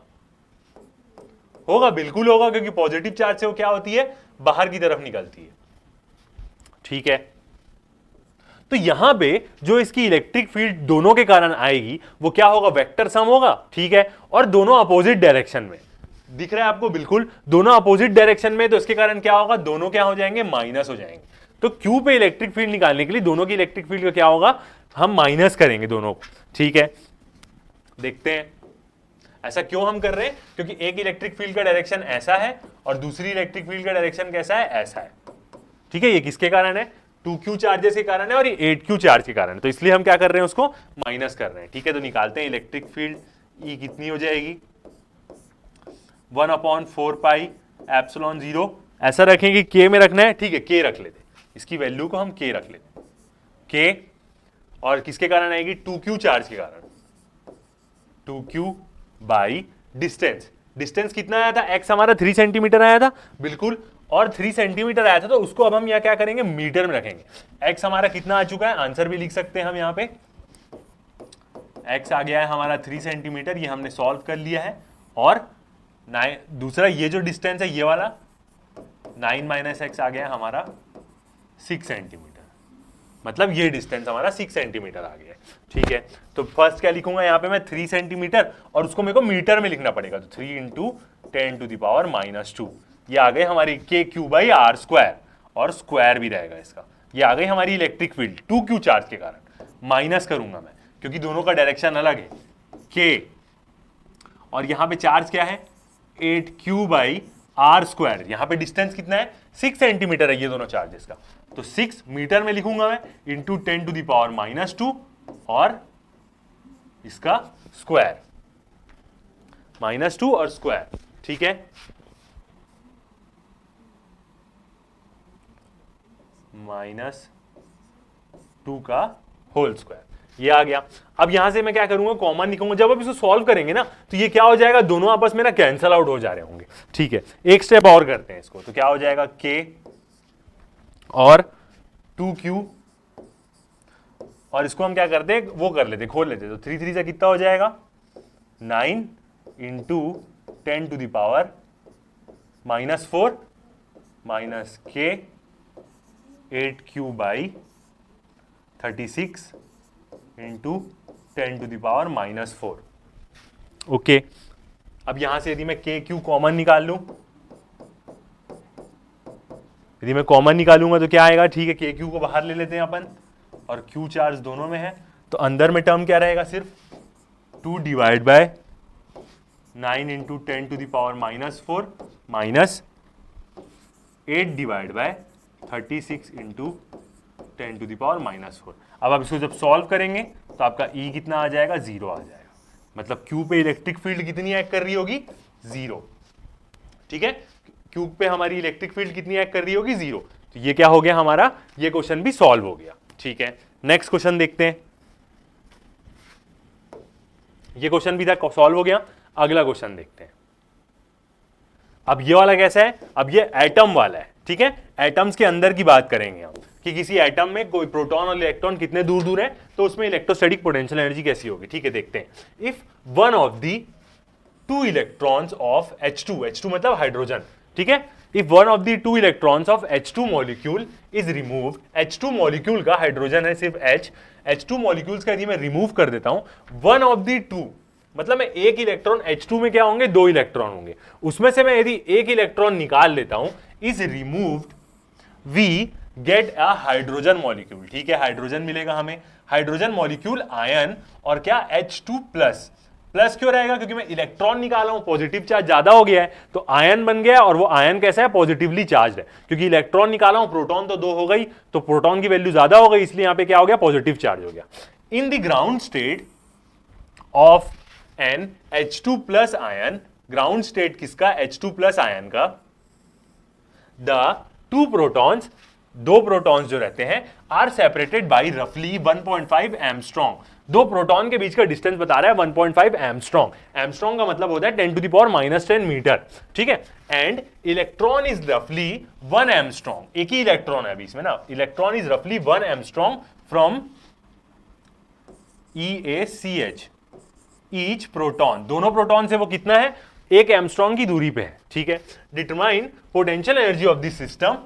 होगा, बिल्कुल होगा, क्योंकि पॉजिटिव चार्ज से वो क्या होती है, बाहर की तरफ निकलती है। ठीक है, तो यहां पे जो इसकी इलेक्ट्रिक फील्ड दोनों के कारण आएगी वो क्या होगा, वेक्टर सम होगा। ठीक है, और दोनों अपोजिट डायरेक्शन में दिख रहा है आपको, बिल्कुल दोनों अपोजिट डायरेक्शन में, तो इसके कारण क्या होगा, दोनों क्या हो जाएंगे, माइनस हो जाएंगे। तो क्यू पे इलेक्ट्रिक फील्ड निकालने के लिए दोनों की इलेक्ट्रिक फील्ड का क्या होगा, हम माइनस करेंगे दोनों को। ठीक है, देखते हैं ऐसा क्यों हम कर रहे हैं, क्योंकि एक इलेक्ट्रिक फील्ड का डायरेक्शन ऐसा है और दूसरी इलेक्ट्रिक फील्ड का डायरेक्शन कैसा है, ऐसा है। ठीक है, ये किसके कारण है, 2q चार्जेस के कारण है, और ये 8q चार्ज के कारण है, तो इसलिए हम क्या कर रहे हैं, उसको माइनस कर रहे हैं। ठीक है, तो निकालते हैं इलेक्ट्रिक फील्ड, ई कितनी हो जाएगी, 1/4 पाई एप्सिलॉन 0, ऐसा रखेंगे, के में रखना है। ठीक है, के रख लेते, इसकी वैल्यू को हम के रख लेते, के, और किसके कारण आएगी, 2q चार्ज के कारण, 2q बाई डिस्टेंस। डिस्टेंस कितना आया था, x हमारा 3 सेंटीमीटर आया था, बिल्कुल, और 3 सेंटीमीटर आया था, तो उसको अब हम यहाँ क्या करेंगे, मीटर में रखेंगे। x हमारा कितना आ चुका है, आंसर भी लिख सकते हैं हम यहाँ पे, x आ गया है हमारा 3 सेंटीमीटर, ये हमने सॉल्व कर लिया है। और दूसरा ये जो डिस्टेंस है ये वाला 9 माइनस एक्स आ गया है हमारा 6 सेंटीमीटर। मतलब ये डिस्टेंस हमारा 6 सेंटीमीटर आ गया है। ठीक है, तो फर्स्ट क्या लिखूंगा यहाँ पे मैं 3 सेंटीमीटर, और उसको मेरे को मीटर में लिखना पड़ेगा, तो 3 इंटू 10⁻², ये आ गई हमारी KQ/r², और स्क्वायर भी रहेगा इसका। ये आ गई हमारी इलेक्ट्रिक फील्ड 2Q चार्ज के कारण। माइनस करूंगा मैं क्योंकि दोनों का डायरेक्शन अलग है, K, और यहां पे चार्ज क्या है 8Q/r²। यहां पे डिस्टेंस कितना है 6 सेंटीमीटर है ये दोनों चार्जेस का, तो 6 मीटर में लिखूंगा मैं, इंटू 10⁻², और इसका स्क्वायर, -2 और स्क्वायर। ठीक है, -2 का होल स्क्वायर, ये आ गया। अब यहां से मैं क्या करूंगा, कॉमन निकालूंगा। जब आप इसको सॉल्व करेंगे ना, तो ये क्या हो जाएगा, दोनों आपस में ना कैंसल आउट हो जा रहे होंगे। ठीक है, एक स्टेप और करते हैं इसको, तो क्या हो जाएगा K और 2Q, और इसको हम क्या करते हैं, वो कर लेते, खोल लेते, तो 3 3 से कितना हो जाएगा 9 into 10⁻⁻4 minus K 8Q/36 into 10⁻⁻4। Okay, अब यहां से यदि मैं KQ कॉमन निकाल लूं, यदि मैं कॉमन निकालूंगा तो क्या आएगा, ठीक है, KQ को बाहर ले लेते हैं अपन, और Q चार्ज दोनों में है, तो अंदर में टर्म क्या रहेगा, सिर्फ 2/9 इंटू 10⁻⁻4 माइनस 8/36 इंटू 10⁻⁻4। अब आप इसको जब सॉल्व करेंगे तो आपका E कितना आ जाएगा, 0 आ जाएगा। मतलब Q पे इलेक्ट्रिक फील्ड कितनी एक्ट कर रही होगी, 0। ठीक है, Q पे हमारी इलेक्ट्रिक फील्ड कितनी एक्ट कर रही होगी, 0। तो ये क्या हो गया हमारा, ये क्वेश्चन भी सॉल्व हो गया। ठीक है, नेक्स्ट क्वेश्चन देखते हैं। ये क्वेश्चन भी था सॉल्व हो गया। अगला क्वेश्चन देखते हैं। अब ये वाला कैसा है, अब ये एटम वाला है। ठीक है, एटम्स के अंदर की बात करेंगे हम, कि किसी एटम में कोई प्रोटॉन और इलेक्ट्रॉन कितने दूर दूर है, तो उसमें इलेक्ट्रोस्टैटिक पोटेंशियल एनर्जी कैसी होगी। ठीक है, देखते हैं। If one of the 2 electrons of H2 मतलब हाइड्रोजन, ठीक है, if one of the 2 electrons of H2 molecule is removed, H2 molecule का, हाइड्रोजन है सिर्फ H2 मॉलिक्यूल्स का यदि मैं रिमूव कर देता हूं, वन ऑफ दी 2 मतलब मैं एक इलेक्ट्रॉन, H2 में क्या होंगे, 2 इलेक्ट्रॉन होंगे, उसमें से मैं यदि एक इलेक्ट्रॉन निकाल लेता हूं, is removed, we get a hydrogen molecule. ठीक है, हाइड्रोजन मिलेगा हमें, हाइड्रोजन मॉलिक्यूल आयन, और क्या H2 प्लस, प्लस क्यों रहेगा, क्योंकि मैं इलेक्ट्रॉन निकाला हूं, पॉजिटिव चार्ज ज्यादा हो गया है, तो आयन बन गया, और वो आयन कैसा है, पॉजिटिवली चार्ज है, क्योंकि इलेक्ट्रॉन निकाला हूं, प्रोटॉन तो 2 हो गई, तो प्रोटॉन की वैल्यू ज्यादा हो गई, इसलिए यहां पे क्या हो गया, पॉजिटिव चार्ज हो गया। In the ground state of an H2 plus ion, ground state किसका, H2 प्लस आयन का, द 2 प्रोटॉन्स, 2 प्रोटॉन्स जो रहते हैं, आर सेपरेटेड बाई रफली 1.5 एमस्ट्रॉन्ग। 2 प्रोटॉन के बीच का डिस्टेंस बता रहा है 1.5 एमस्ट्रॉन्ग। एमस्ट्रॉन्ग का मतलब होता है 10⁻⁻10 मीटर। ठीक है, एंड इलेक्ट्रॉन इज रफली 1 एमस्ट्रॉन्ग, एक ही इलेक्ट्रॉन है अभी इसमें ना, इलेक्ट्रॉन इज रफली 1 Armstrong from EACH, each proton, दोनों प्रोटॉन से वो कितना है, 1 एमस्ट्रॉन्ग की दूरी पे है। ठीक है, determine potential energy of the system,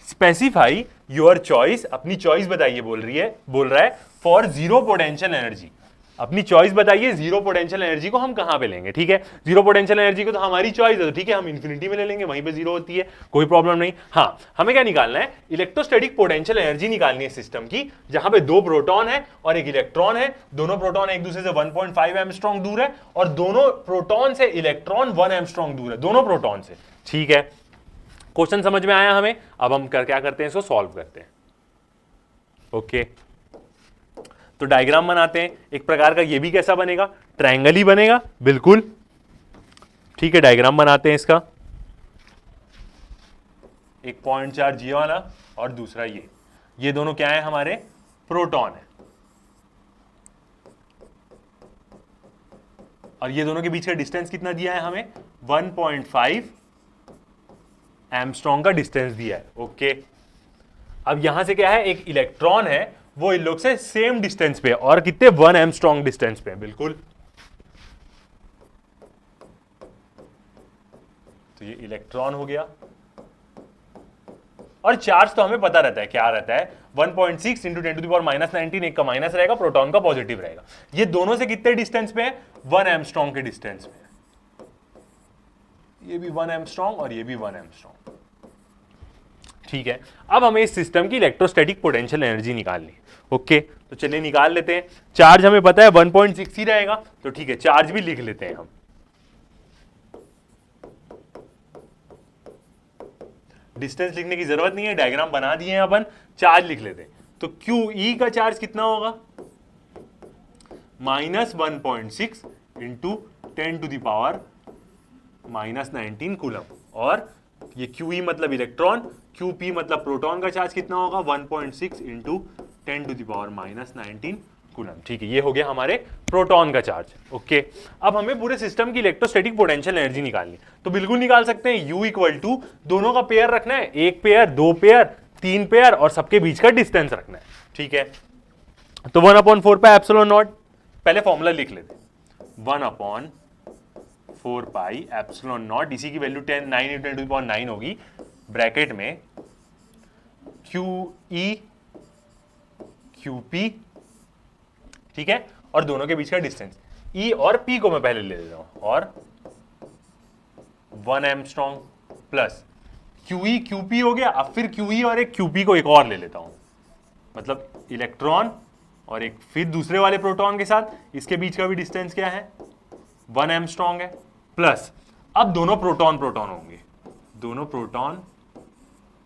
specify your choice, अपनी चॉइस बताइए, बोल रहा है फॉर 0 पोटेंशियल एनर्जी, अपनी चॉइस बताइए, 0 पोटेंशियल एनर्जी को हम कहां पे लेंगे। ठीक है, 0 पोटेंशियल एनर्जी को तो हमारी चॉइस है, तो ठीक है, हम इंफिनिटी में ले लेंगे, वहीं पे 0 होती है, कोई प्रॉब्लम नहीं। हाँ, हमें क्या निकालना है, इलेक्ट्रोस्टैटिक पोटेंशियल एनर्जी निकालनी है सिस्टम की, जहां पे 2 प्रोटॉन है और 1 इलेक्ट्रॉन है, दोनों प्रोटॉन एक दूसरे से 1.5 एमस्ट्रॉन्ग दूर है, और दोनों प्रोटॉन से इलेक्ट्रॉन 1 एमस्ट्रॉन्ग दूर है, दोनों प्रोटॉन से। ठीक है, क्वेश्चन समझ में आया हमें। अब हम क्या करते हैं, इसको सॉल्व करते हैं। ओके, तो डायग्राम बनाते हैं एक प्रकार का, ये भी कैसा बनेगा, ट्रायंगल ही बनेगा बिल्कुल। ठीक है, डायग्राम बनाते हैं इसका, एक पॉइंट चार्ज ये वाला और दूसरा ये दोनों क्या है, हमारे प्रोटॉन है, और ये दोनों के बीच का डिस्टेंस कितना दिया है हमें, 1.5 एमस्ट्रॉन्ग का डिस्टेंस दिया है। ओके, अब यहां से क्या है, एक इलेक्ट्रॉन है, वो इन लोग से सेम डिस्टेंस पे, और कितने, 1 एमस्ट्रॉन्ग डिस्टेंस पे, बिल्कुल। तो ये इलेक्ट्रॉन हो गया, और चार्ज तो हमें पता रहता है क्या रहता है, 1.6 इंटू 10 टू द पावर -19, एक का माइनस रहेगा, प्रोटॉन का पॉजिटिव रहेगा। ये दोनों से कितने डिस्टेंस पे है, 1 एंगस्ट्रॉम के डिस्टेंस पे। ये भी 1 एंगस्ट्रॉम और ये भी 1 एंगस्ट्रॉम। ठीक है, अब हमें इस सिस्टम की इलेक्ट्रोस्टैटिक पोटेंशियल एनर्जी निकालनी। ओके, तो चलिए निकाल लेते हैं। चार्ज हमें पता है 1.6 ही रहेगा, तो ठीक है चार्ज भी लिख लेते हैं हम। डिस्टेंस लिखने की जरूरत नहीं है, डायग्राम बना दिए हैं अपन, चार्ज लिख लेते हैं। तो QE का चार्ज कितना होगा, -1.6 into 10 to the power -19 coulomb. और ये QE मतलब इलेक्ट्रॉन, QP मतलब प्रोटॉन का चार्ज कितना होगा, 1.6 into 10 to the power -19 coulomb. ठीक है, ये हो गया हमारे प्रोटॉन का चार्ज। ओके, अब हमें पूरे सिस्टम की इलेक्ट्रोस्टैटिक पोटेंशियल एनर्जी निकालनी, तो बिल्कुल निकाल सकते हैं। U इक्वल टू दोनों का पेयर रखना है, एक पेयर, दो पेयर, तीन पेयर, और सबके बीच का डिस्टेंस रखना है। ठीक है, तो 1/4 पाई एप्सिलॉन नॉट, पहले फॉर्मूला लिख लेते हैं। 1/4 पाई एप्सिलॉन नॉट, इसी की value 9 into 10 to the power 9 होगी, ब्रैकेट में QE QP। ठीक है, और दोनों के बीच का डिस्टेंस E और P को मैं पहले ले लेता हूं, और 1 एंगस्ट्रॉम प्लस QE QP हो गया। अब फिर QE और एक QP को एक और ले लेता हूं, मतलब इलेक्ट्रॉन और एक फिर दूसरे वाले प्रोटॉन के साथ, इसके बीच का भी डिस्टेंस क्या है, 1 एंगस्ट्रॉम है, प्लस अब दोनों प्रोटॉन होंगे, दोनों प्रोटॉन,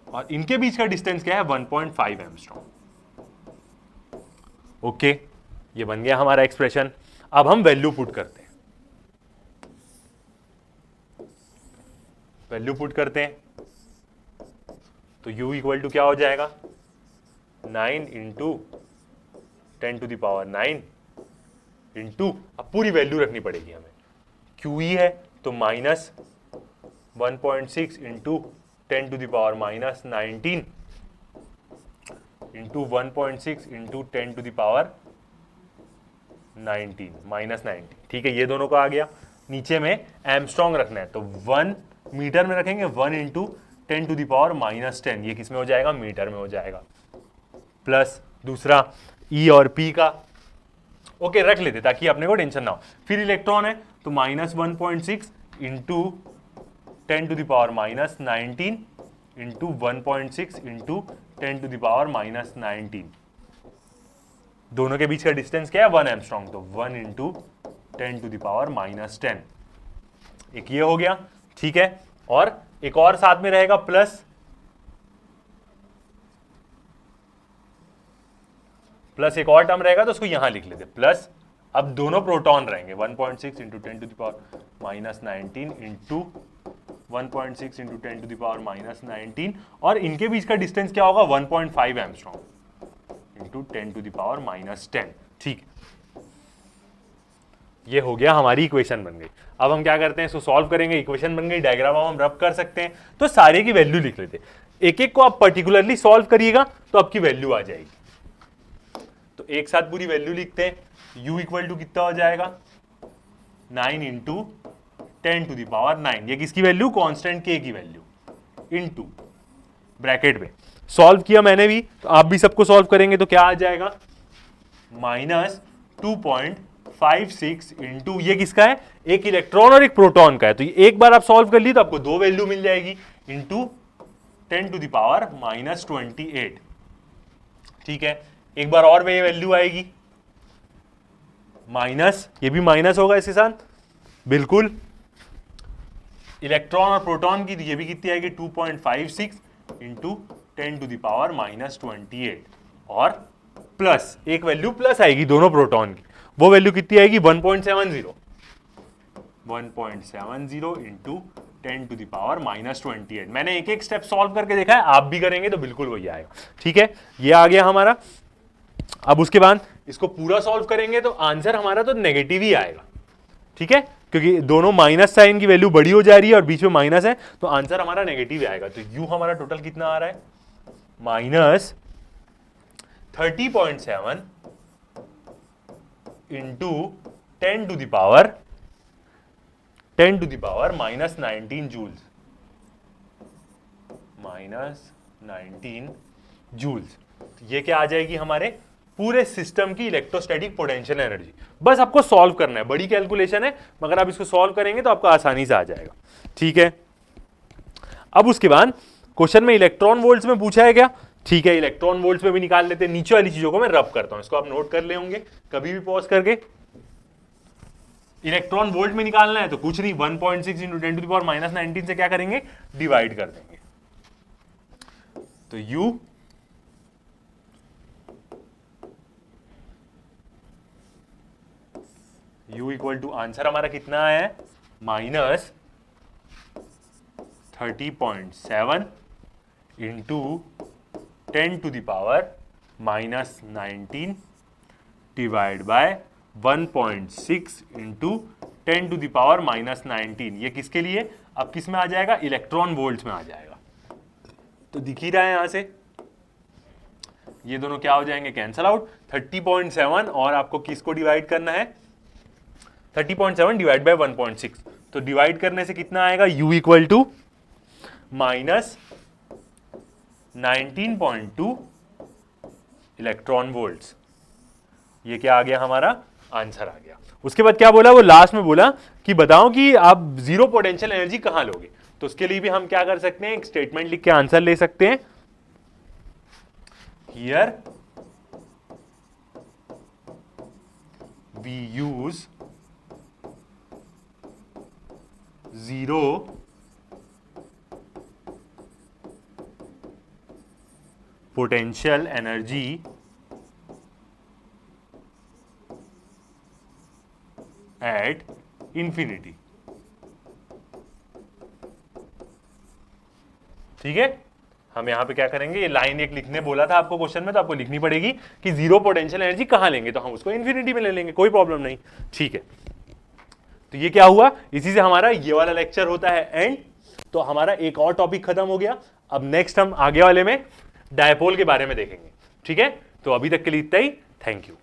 और इनके बीच का डिस्टेंस क्या है, 1.5 एंगस्ट्रॉम। ओके, ये बन गया हमारा एक्सप्रेशन। अब हम वैल्यू पुट करते हैं, वैल्यू पुट करते हैं, तो U इक्वल टू क्या हो जाएगा, 9 into 10 to the power 9 into, अब पूरी वैल्यू रखनी पड़ेगी हमें, QE है तो -1.6 into 10 to the power -19 into 1.6 into 10 to the power 19 -19। ठीक है, ये दोनों का आ गया। नीचे में एमस्ट्रॉन्ग रखना है, तो 1 मीटर में रखेंगे, 1 इंटू 10 टू द पावर -10, ये किस में हो जाएगा, मीटर में हो जाएगा, प्लस दूसरा E और P का। ओके, रख लेते ताकि अपने को टेंशन ना हो। फिर इलेक्ट्रॉन है तो -1.6 into 10 to the power -19 into 1.6 into 10 to the power -19। दोनों के बीच का डिस्टेंस क्या है, 1 एंगस्ट्रॉम, तो 1 इंटू 10 टू द पावर -10। एक ये हो गया। ठीक है, और एक और साथ में रहेगा प्लस एक और टर्म रहेगा, तो उसको यहां लिख लेते प्लस। अब दोनों प्रोटॉन रहेंगे, 1.6 into 10 to the power -19 into 1.6 into 10 to the power -19, और इनके बीच का डिस्टेंस क्या होगा, 1.5 angstrom into 10 to the power -10। ठीक, ये हो गया, हमारी इक्वेशन बन गई। अब हम क्या करते हैं, इसको सॉल्व करेंगे, इक्वेशन बन गई, डायग्राम हम रब कर सकते हैं, तो सारे की वैल्यू लिख लेते हैं। एक एक को आप पर्टिकुलरली सॉल्व करिएगा तो आपकी वैल्यू आ जाएगी। तो एक साथ पूरी वैल्यू लिखते हैं। U इक्वल टू कितना हो जाएगा, 9 इंटू 10 टू द पावर 9, ये किसकी वैल्यू, कांस्टेंट K की वैल्यू, इंटू ब्रैकेट में सॉल्व किया मैंने भी, तो आप भी सबको सॉल्व करेंगे तो क्या आ जाएगा, -2.56 इंटू, ये किसका है, एक इलेक्ट्रॉन और एक प्रोटॉन का है, तो ये एक बार आप सॉल्व कर ली तो आपको दो वैल्यू मिल जाएगी, इंटू 10 टू द पावर -28। ठीक है, एक बार और ये वैल्यू आएगी, माइनस, ये भी माइनस होगा इसके साथ, बिल्कुल, इलेक्ट्रॉन और प्रोटॉन की, तो ये भी कितनी आएगी, 2.56 इंटू 10 टू द पावर -28, और प्लस एक वैल्यू प्लस आएगी दोनों प्रोटॉन की, वो वैल्यू कितनी आएगी, 1.70 इंटू 10 टू द पावर -28। मैंने एक एक स्टेप सॉल्व करके देखा है, आप भी करेंगे तो बिल्कुल वही आएगा। ठीक है, ये आ गया हमारा। अब उसके बाद इसको पूरा सॉल्व करेंगे तो आंसर हमारा तो नेगेटिव ही आएगा। ठीक है, क्योंकि दोनों माइनस साइन की वैल्यू बड़ी हो जा रही है और बीच में माइनस है, तो आंसर हमारा नेगेटिव आएगा। तो यू हमारा टोटल कितना आ रहा है, -30.7 into 10 to the power -19 joules, 19 joules. ये क्या आ जाएगी हमारे पूरे सिस्टम की इलेक्ट्रोस्टैटिक पोटेंशियल एनर्जी। बस आपको सॉल्व करना है, बड़ी कैलकुलेशन है मगर आप इसको सॉल्व करेंगे तो आपको आसानी से आ जाएगा। ठीक है, अब उसके बाद क्वेश्चन में इलेक्ट्रॉन वोल्ट्स में पूछा है क्या? ठीक है, इलेक्ट्रॉन वोल्ट्स में भी निकाल लेते हैं। नीचे वाली चीजों को मैं रब करता हूं, इसको आप नोट कर ले होंगे कभी भी पॉज करके। इलेक्ट्रॉन वोल्ट में निकालना है तो कुछ नहीं, 1.6 इंटू 10⁻⁻19 से क्या करेंगे, डिवाइड कर देंगे। तो U इक्वल टू आंसर हमारा कितना है, -30.7 इंटू 10⁻⁻19 डिवाइड बाय 1.6 इंटू 10⁻⁻19। ये किसके लिए, अब किस में आ जाएगा, इलेक्ट्रॉन वोल्ट्स में आ जाएगा। तो दिख ही रहा है यहां से, ये दोनों क्या हो जाएंगे, कैंसल आउट। 30.7 और आपको किसको डिवाइड करना है, 30.7 डिवाइड बाय 1.6, तो डिवाइड करने से कितना आएगा, U equal to -19.2 electron volts. ये क्या आ गया, हमारा आंसर आ गया। उसके बाद क्या बोला, वो लास्ट में बोला कि बताओ कि आप जीरो पोटेंशियल एनर्जी कहां लोगे। तो उसके लिए भी हम क्या कर सकते हैं, एक स्टेटमेंट लिख के आंसर ले सकते हैं। Here we use zero potential energy at infinity. ठीक है, हम यहां पे क्या करेंगे, ये लाइन एक लिखने बोला था आपको क्वेश्चन में, तो आपको लिखनी पड़ेगी कि जीरो पोटेंशियल एनर्जी कहां लेंगे, तो हम उसको इंफिनिटी में ले लेंगे, कोई प्रॉब्लम नहीं। ठीक है, तो ये क्या हुआ, इसी से हमारा ये वाला लेक्चर होता है एंड। तो हमारा एक और टॉपिक खत्म हो गया। अब नेक्स्ट हम आगे वाले में डायपोल के बारे में देखेंगे। ठीक है, तो अभी तक के लिए इतना ही, थैंक यू।